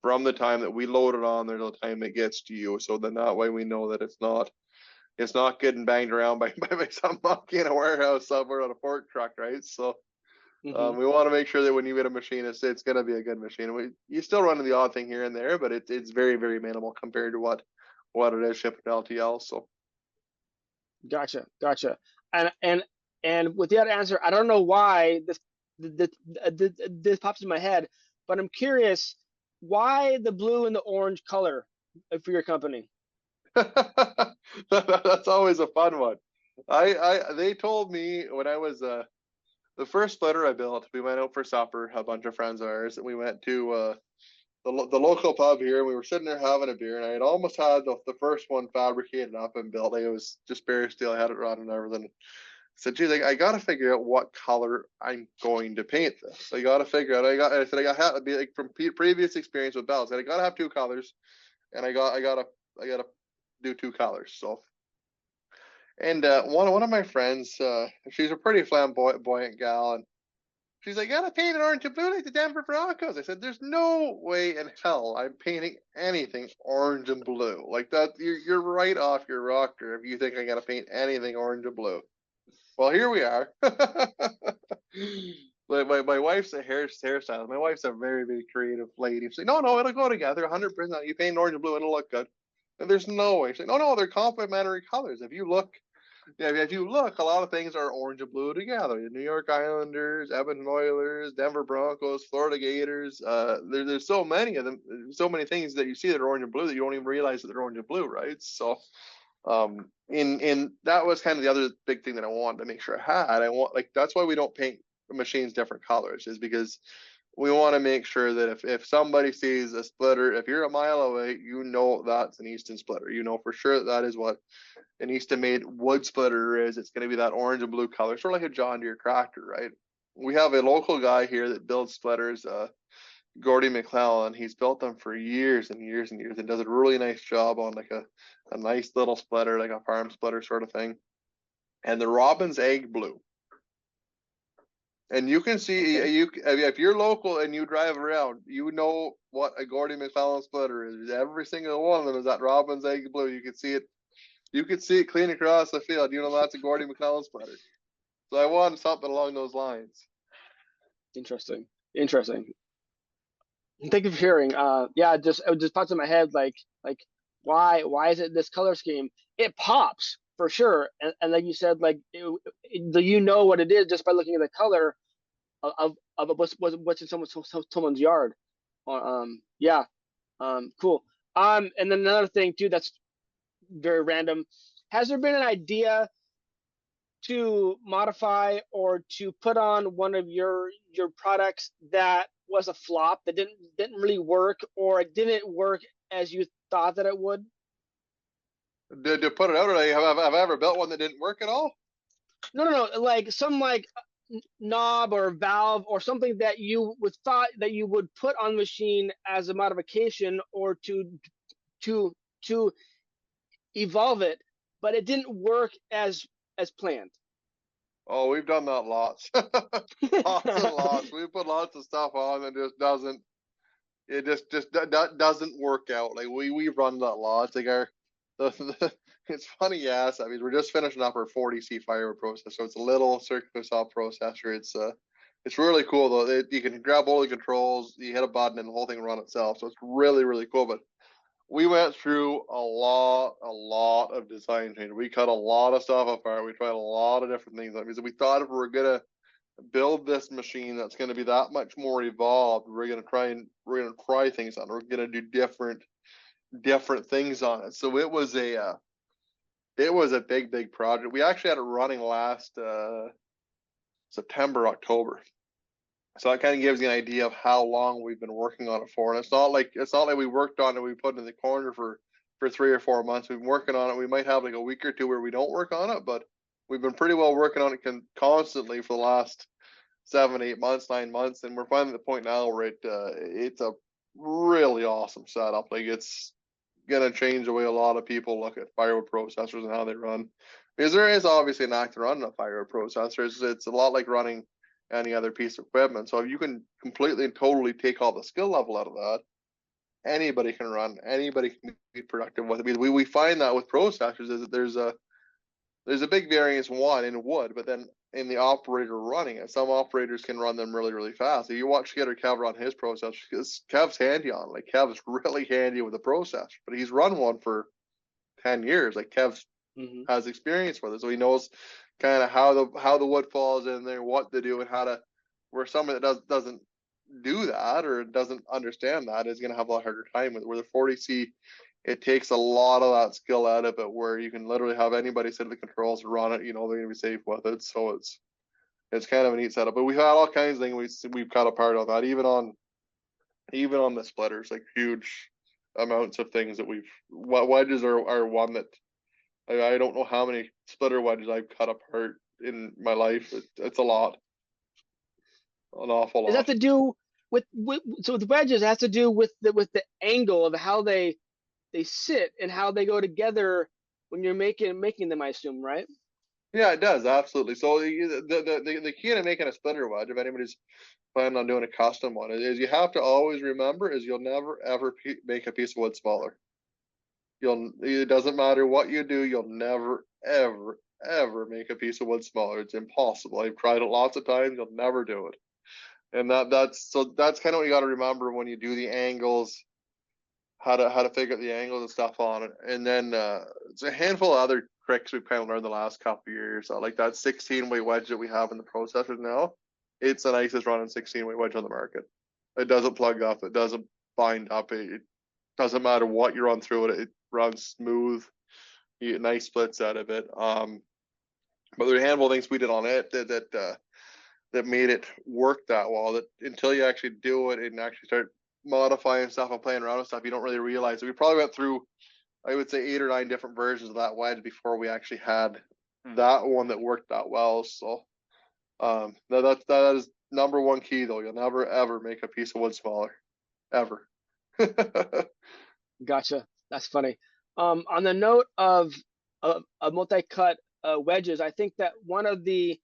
from the time that we load it on there to the time it gets to you. So then that way we know that it's not getting banged around by some monkey in a warehouse somewhere on a fork truck, right? So Hmm. we want to make sure that when you get a machine, it's going to be a good machine. You still run the odd thing here and there, but it's very, very minimal compared to what it is shipping to LTL. So Gotcha, gotcha. And with that answer, I don't know why this pops in my head, but I'm curious why the blue and the orange color for your company. that's always a fun one. They told me when I was the first splitter I built, we went out for supper, a bunch of friends of ours, and we went to the local pub here, and we were sitting there having a beer, and I had almost had the first one fabricated up and built. Like it was just bare steel. I had it running and everything. I said, geez, I got to figure out what color I'm going to paint this. I got to figure out. I said, I got to be like from previous experience with belts. I got to have two colors, and I gotta do two colors. So, and one of my friends, she's a pretty flamboyant gal, and she's like, "Gotta paint it orange and blue like the Denver Broncos." I said, "There's no way in hell I'm painting anything orange and blue like that. You're right off your rocker if you think I gotta paint anything orange and blue." Well, here we are. My wife's a hairstylist. My wife's a very, very creative lady. She's like, no, it'll go together 100%. You paint orange and blue, it'll look good. And there's no way. She's like, no, they're complementary colors. If you look, a lot of things are orange and blue together. The New York Islanders, Edmonton Oilers, Denver Broncos, Florida Gators. There's so many of them, so many things that you see that are orange and blue that you don't even realize that they're orange and blue, right? So, in that was kind of the other big thing that I wanted to make sure I had. That's why we don't paint machines different colors, is because we want to make sure that if somebody sees a splitter, if you're a mile away, you know that's an Easton splitter. You know for sure that is what an Easton made wood splitter is. It's going to be that orange and blue color, sort of like a John Deere tractor, right? We have a local guy here that builds splitters, Gordy McClellan. He's built them for years and years and years, and does a really nice job on like a nice little splitter, like a farm splitter sort of thing. And the Robin's Egg Blue. And you can see Okay. if you're local and you drive around, you know what a Gordy McClellan splitter is. Every single one of them is that Robin's Egg Blue. You can see it. You could see it clean across the field. You know that's a Gordy McClellan splitter. So I wanted something along those lines. Interesting. Interesting. Thank you for sharing. Yeah, it just pops in my head like why is it this color scheme? It pops for sure, and like you said, like do you know what it is just by looking at the color of what's in someone's yard? Yeah, cool. And then another thing too that's very random. Has there been an idea to modify or to put on one of your products that was a flop that didn't really work or it didn't work as you thought that it would? To put it out, have I ever built one that didn't work at all? No, like some like knob or valve or something that you would thought that you would put on the machine as a modification or to to evolve it, but it didn't work as planned. Oh, we've done that lots. Lots and lots. We put lots of stuff on and just doesn't. It doesn't work out. Like we run that lots. Like it's funny, yes. I mean, we're just finishing up our 40C Firewood processor, so it's a little circular saw processor. It's really cool though. You can grab all the controls, you hit a button, and the whole thing run itself. So it's really cool. But we went through a lot of design change. We cut a lot of stuff apart. We tried a lot of different things. I mean, so we thought if we were gonna build this machine that's going to be that much more evolved, we're going to try things on it. We're going to do different things on it. So it was a big project. We actually had it running last September, October. So that kind of gives you an idea of how long we've been working on it for. And it's not like we worked on it, we put it in the corner for 3 or 4 months. We've been working on it. We might have like a week or two where we don't work on it, but we've been pretty well working on it constantly for the last 7, 8 months, 9 months, and we're finally at the point now where it's a really awesome setup. Like it's gonna change the way a lot of people look at firewood processors and how they run. Because there is obviously an act to run a firewood processor. It's a lot like running any other piece of equipment. So if you can completely and totally take all the skill level out of that, anybody can run, anybody can be productive with it. Because we find that with processors is that there's a big variance one in wood, but then in the operator running it, some operators can run them really fast. If you watch Kid or Kev run his processor, because Kev's handy on, like Kev's really handy with the processor, but he's run one for 10 years. Like Kev Mm-hmm. has experience with it, so he knows kind of how the wood falls in there, what to do, and how to. Where someone that doesn't do that or doesn't understand that is going to have a lot harder time with it. Where the 40C, it takes a lot of that skill out of it, where you can literally have anybody sit at the controls, run it, they're going to be safe with it. So it's kind of a neat setup. But we've had all kinds of things we've cut apart on that, even on the splitters, like huge amounts of things that we've. Wedges are one that I don't know how many splitter wedges I've cut apart in my life. It's a lot, an awful Does that lot. have to do with so with wedges? It has to do with the angle of how they sit and how they go together when you're making them. I assume, right? Yeah, it does absolutely. So the key to making a splitter wedge, if anybody's planning on doing a custom one, is you have to always remember is you'll never ever make a piece of wood smaller. It doesn't matter what you do, you'll never ever make a piece of wood smaller. It's impossible. I've tried it lots of times. You'll never do it. And that's kind of what you got to remember when you do the angles, how to figure out the angles and stuff on it. And then it's a handful of other tricks we've kind of learned the last couple of years. So like that 16-weight wedge that we have in the processors now, it's the nicest running 16-weight wedge on the market. It doesn't plug up, it doesn't bind up, it doesn't matter what you run through it, it runs smooth. You get nice splits out of it. But there are a handful of things we did on it that made it work that well. That until you actually do it and actually start modifying stuff and playing around with stuff, you don't really realize it. We probably went through, I would say, 8 or 9 different versions of that wedge before we actually had that one that worked that well. So that is number one key though. You'll never ever make a piece of wood smaller, ever. Gotcha. That's funny. On the note of multi-cut wedges, I think that one of the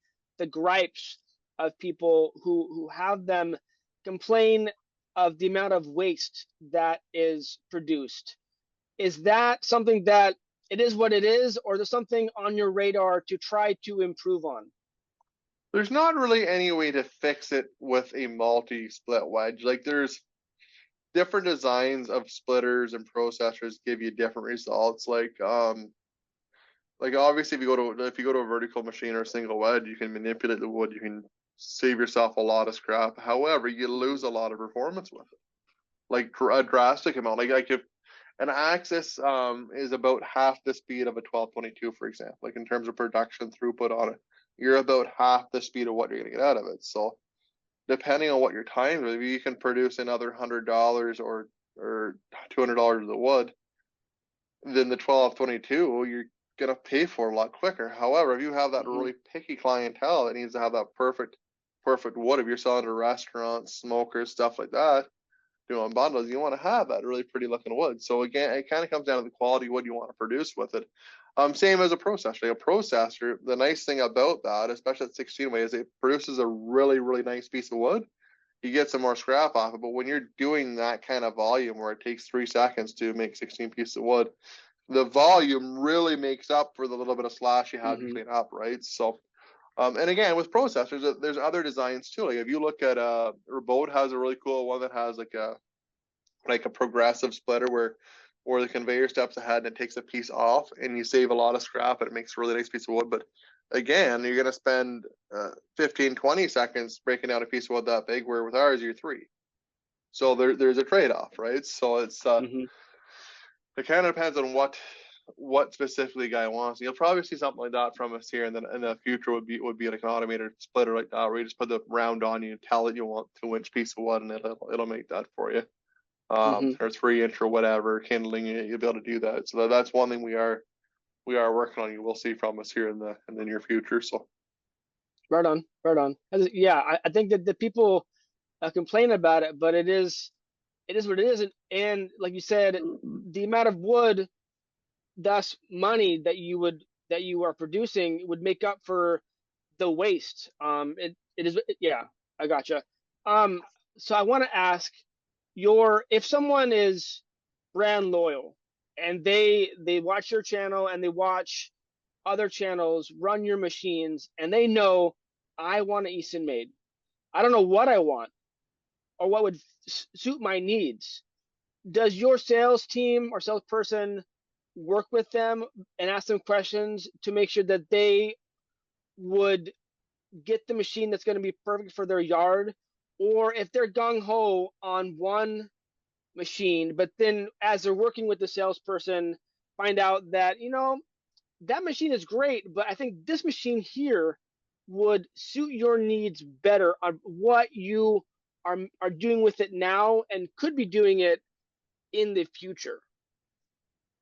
gripes of people who have them complain of the amount of waste that is produced. Is that something that it is what it is, or is there something on your radar to try to improve on? There's not really any way to fix it with a multi-split wedge. Like there's different designs of splitters and processors give you different results. Like obviously if you go to a vertical machine or a single wedge, you can manipulate the wood, you can save yourself a lot of scrap. However, you lose a lot of performance with it. Like a drastic amount. Like if an axis is about half the speed of a 1222, for example, like in terms of production throughput on it, you're about half the speed of what you're gonna get out of it. So depending on what your time is, you can produce another $100 or $200 of the wood, then the 1222 you're gonna pay for a lot quicker. However, if you have that Mm-hmm. really picky clientele that needs to have that perfect perfect wood. If you're selling to restaurants, smokers, stuff like that, doing bundles, you want to have that really pretty looking wood. So again, it kind of comes down to the quality wood you want to produce with it. Same as a processor. Like a processor, the nice thing about that, especially at 16 weight, is it produces a really, really nice piece of wood. You get some more scrap off it, but when you're doing that kind of volume where it takes 3 seconds to make 16 pieces of wood, the volume really makes up for the little bit of slash you have to Mm-hmm. clean up, right? So and again, with processors, there's other designs too. Like if you look at Robot has a really cool one that has like a progressive splitter where the conveyor steps ahead and it takes a piece off and you save a lot of scrap and it makes a really nice piece of wood. But again, you're going to spend 15, 20 seconds breaking down a piece of wood that big, where with ours, you're 3. So there's a trade-off, right? So Mm-hmm. it kind of depends on what specifically the guy wants. You'll probably see something like that from us here, and then in the future would be like an automated splitter like that, where you just put the round on, you tell it you want 2-inch piece of wood, and it'll make that for you. Mm-hmm. Or 3-inch or whatever kindling, you'll be able to do that. So that's one thing we are working on. You will see from us here in the near future. So Right on, right on. Yeah, I think that the people complain about it, but it is what it is. And like you said, the amount of wood, thus money that you are producing would make up for the waste. It is, yeah, I gotcha. Um, so I want to ask if someone is brand loyal and they watch your channel and they watch other channels run your machines and they know I want an Easton made. I don't know what I want or what would suit my needs. Does your sales team or salesperson work with them and ask them questions to make sure that they would get the machine that's going to be perfect for their yard? Or if they're gung ho on one machine, but then as they're working with the salesperson, find out that, that machine is great, but I think this machine here would suit your needs better on what you are doing with it now and could be doing it in the future.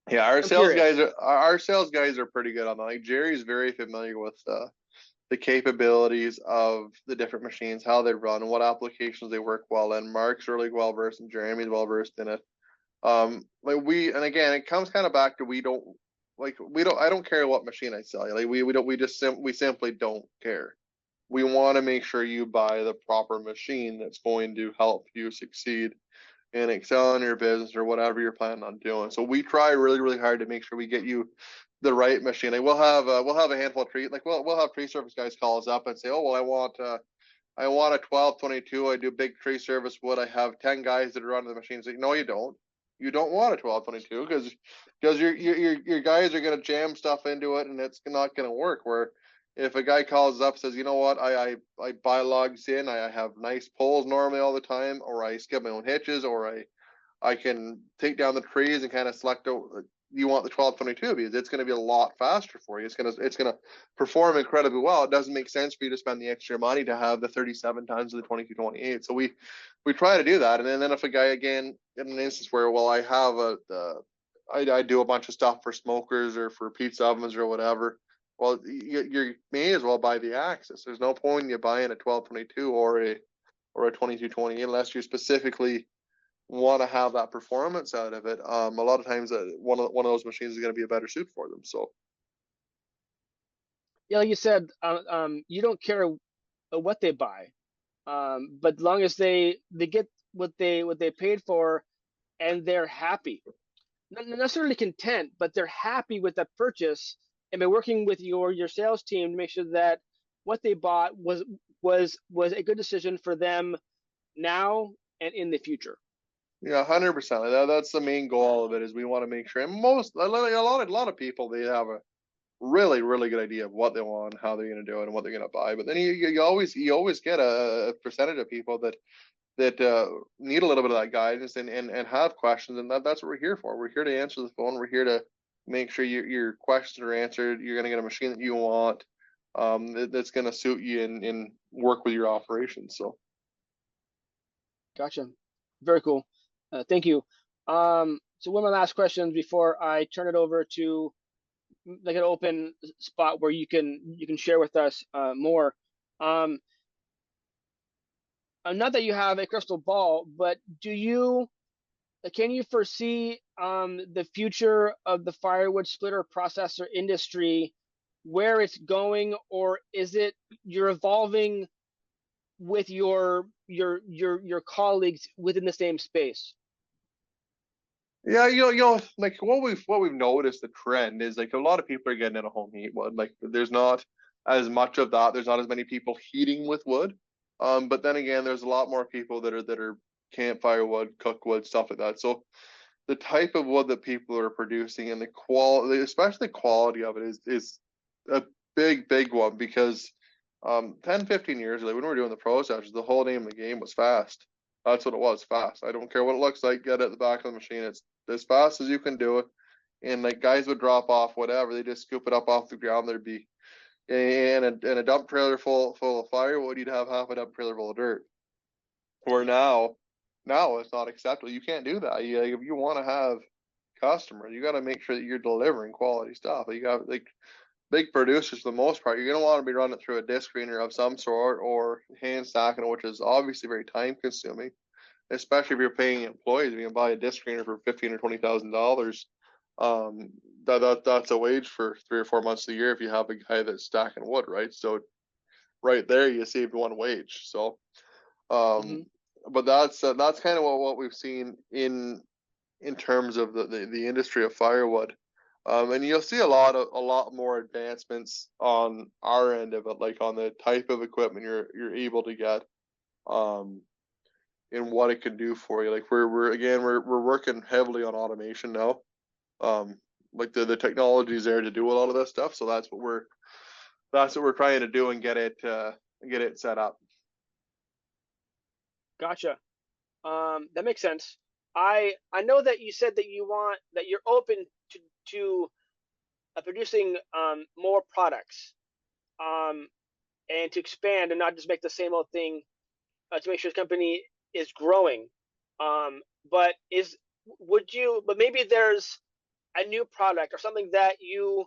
yeah, I'm curious. our sales guys are pretty good on that. Like Jerry's very familiar with the capabilities of the different machines, how they run, what applications they work well in. Mark's really well versed and Jeremy's well versed in it. And again, it comes kind of back to I don't care what machine I sell you. Like we simply don't care. We want to make sure you buy the proper machine that's going to help you succeed and excel in your business or whatever you're planning on doing. So we try really, really hard to make sure we get you the right machine. Like we'll have a handful of we'll have tree service guys call us up and say, oh well, I want a 1222. I do big tree service wood. I have 10 guys that are running the machines. Like, no, you don't. You don't want a 1222 because your guys are gonna jam stuff into it and it's not gonna work. Where if a guy calls up says, you know what, I buy logs in, I have nice poles normally all the time, or I skip my own hitches, or I can take down the trees and kind of select out. You want the 1222 because it's going to be a lot faster for you. It's gonna perform incredibly well. It doesn't make sense for you to spend the extra money to have the 37 tons of the 2228. So we try to do that. And then if a guy again in an instance where I have I do a bunch of stuff for smokers or for pizza ovens or whatever. Well, you may as well buy the Axis. There's no point in you buying a 1222 or a 2220 unless you specifically want to have that performance out of it. A lot of times, one of those machines is going to be a better suit for them. So Yeah, like you said, you don't care what they buy, but as long as they get what they paid for and they're happy, not necessarily content, but they're happy with that purchase, and by working with your sales team to make sure that what they bought was a good decision for them now and in the future. yeah, 100%. That's the main goal of it. Is we want to make sure. And a lot of people they have a really really good idea of what they want, how they're going to do it, and what they're going to buy. But then you always get a percentage of people that need a little bit of that guidance and have questions, and that's what we're here for. We're here to answer the phone. We're here to make sure your questions are answered. You're going to get a machine that you want, that's going to suit you and work with your operations. So Gotcha. Very cool. Thank you. So one of my last questions before I turn it over to like an open spot where you can share with us more. Um, not that you have a crystal ball, but can you foresee the future of the firewood splitter processor industry, where it's going, or is it you're evolving with your colleagues within the same space? Yeah, like what we've noticed the trend is like a lot of people are getting into home heat wood. Like there's not as much of that. There's not as many people heating with wood. But then again, there's a lot more people that are campfire wood, cook wood, stuff like that. So the type of wood that people are producing and the quality, especially the quality of it, is a big one because 10, 15 years ago when we were doing the processes, the whole name of the game was fast. That's what it was, fast. I don't care what it looks like, get it at the back of the machine. It's as fast as you can do it. And like guys would drop off whatever, they just scoop it up off the ground. There'd be in a dump trailer full of firewood, you'd have half a dump trailer full of dirt. Where now it's not acceptable. You can't do that. If you want to have customers, you got to make sure that you're delivering quality stuff. You got like big producers for the most part. You're gonna want to be running through a disc screener of some sort or hand stacking, which is obviously very time consuming, especially if you're paying employees. If you can buy a disc screener for $15,000 or $20,000, that's a wage for 3 or 4 months a year if you have a guy that's stacking wood, right? So right there, you save one wage. So, Hmm. um, but that's kind of what we've seen in terms of the industry of firewood. And you'll see a lot more advancements on our end of it, like on the type of equipment you're able to get, um, and what it can do for you. Like we're working heavily on automation now. Um, like the technology is there to do a lot of this stuff, so that's what we're trying to do and get it set up. Gotcha. That makes sense. I know that you said that you're open to producing more products, um, and to expand and not just make the same old thing, to make sure the company is growing. Um, but is would you? But maybe there's a new product or something that you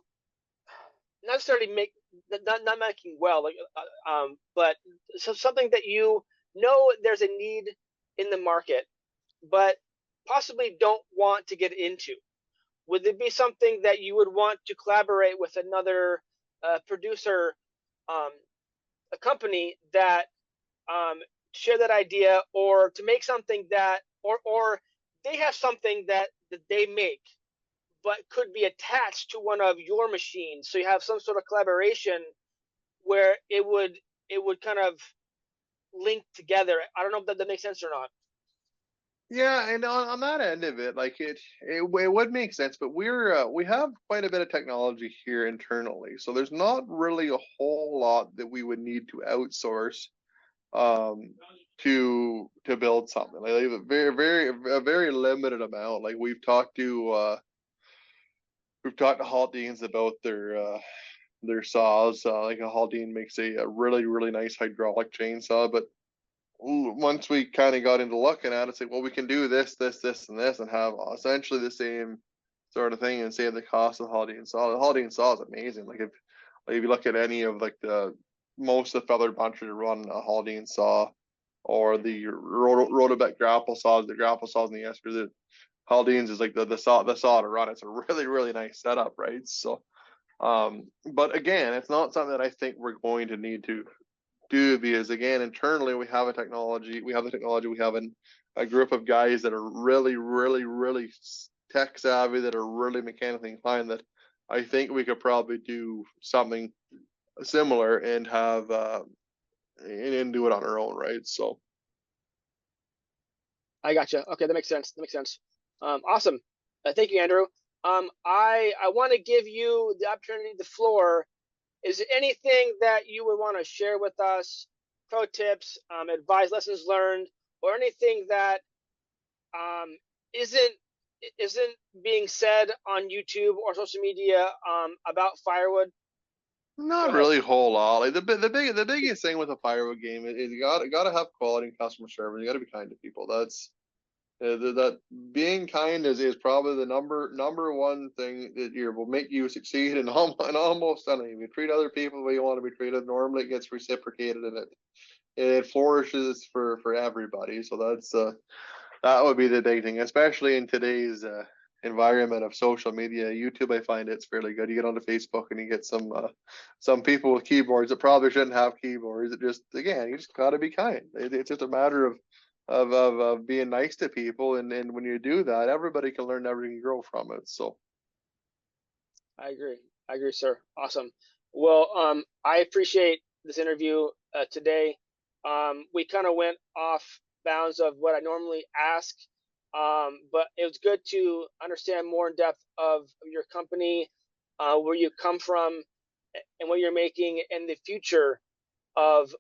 not necessarily not making well, like but something that you know there's a need in the market, but possibly don't want to get into. Would it be something that you would want to collaborate with another producer, um, a company that share that idea, or to make something that, or they have something that they make but could be attached to one of your machines, so you have some sort of collaboration where it would kind of link together. I don't know if that makes sense or not. Yeah, and on that end of it, like it would make sense, but we have quite a bit of technology here internally, so there's not really a whole lot that we would need to outsource um to build something. Like a very limited amount. Like we've talked to Haldeans about their saws. Like a Haldane makes a really nice hydraulic chainsaw, but once we kind of got into looking at it, it's like, well, we can do this, and this, and have essentially the same sort of thing and save the cost of the Haldane saw. The Haldane saw is amazing. Like if you look at any of like the most of the feathered bunchers run a Haldane saw, or the Rotobec grapple saws, the grapple saws in the Esker, the Haldanes is like the saw to run. It's a really nice setup, right? So, but again, it's not something that I think we're going to need to do because again, internally we have a group of guys that are really tech savvy, that are really mechanically inclined, that I think we could probably do something similar and have and do it on our own, right? So I gotcha. Okay, that makes sense. That makes sense. Awesome. Thank you, Andrew. I want to give you the opportunity, the floor. Is there anything that you would want to share with us? Pro tips, advice, lessons learned, or anything that um, isn't isn't being said on YouTube or social media about firewood? Go not ahead. really a whole lot. Like the biggest thing with a firewood game is you gotta have quality and customer service. You gotta be kind to people. That's that being kind is probably the number one thing that will make you succeed in almost anything. If you treat other people the way you want to be treated, normally it gets reciprocated, and it flourishes for everybody. So that would be the big thing, especially in today's environment of social media. YouTube, I find it's fairly good. You get onto Facebook and you get some people with keyboards that probably shouldn't have keyboards. It just, again, you just got to be kind. It's just a matter of being nice to people, and when you do that, everybody can learn, everybody can grow from it. So I agree. I agree, sir. Awesome. Well, I appreciate this interview today. We kind of went off bounds of what I normally ask, but it was good to understand more in depth of your company, where you come from, and what you're making, and the future of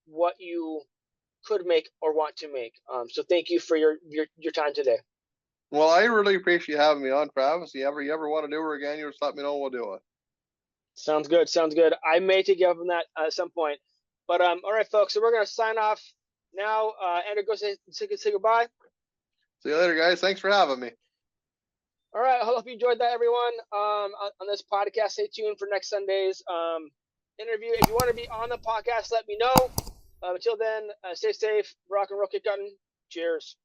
what you could make or want to make. So thank you for your time today. well, I really appreciate you having me on, Travis. You ever want to do her again, you just let me know, we'll do it. Sounds good. Sounds good. I may take you up on that at some point. But all right, folks. So we're gonna sign off now. Andrew, go say goodbye. See you later, guys. Thanks for having me. All right. I hope you enjoyed that, everyone. On this podcast, stay tuned for next Sunday's interview. If you want to be on the podcast, let me know. Until then, stay safe. Rock and roll, kick gun. Cheers.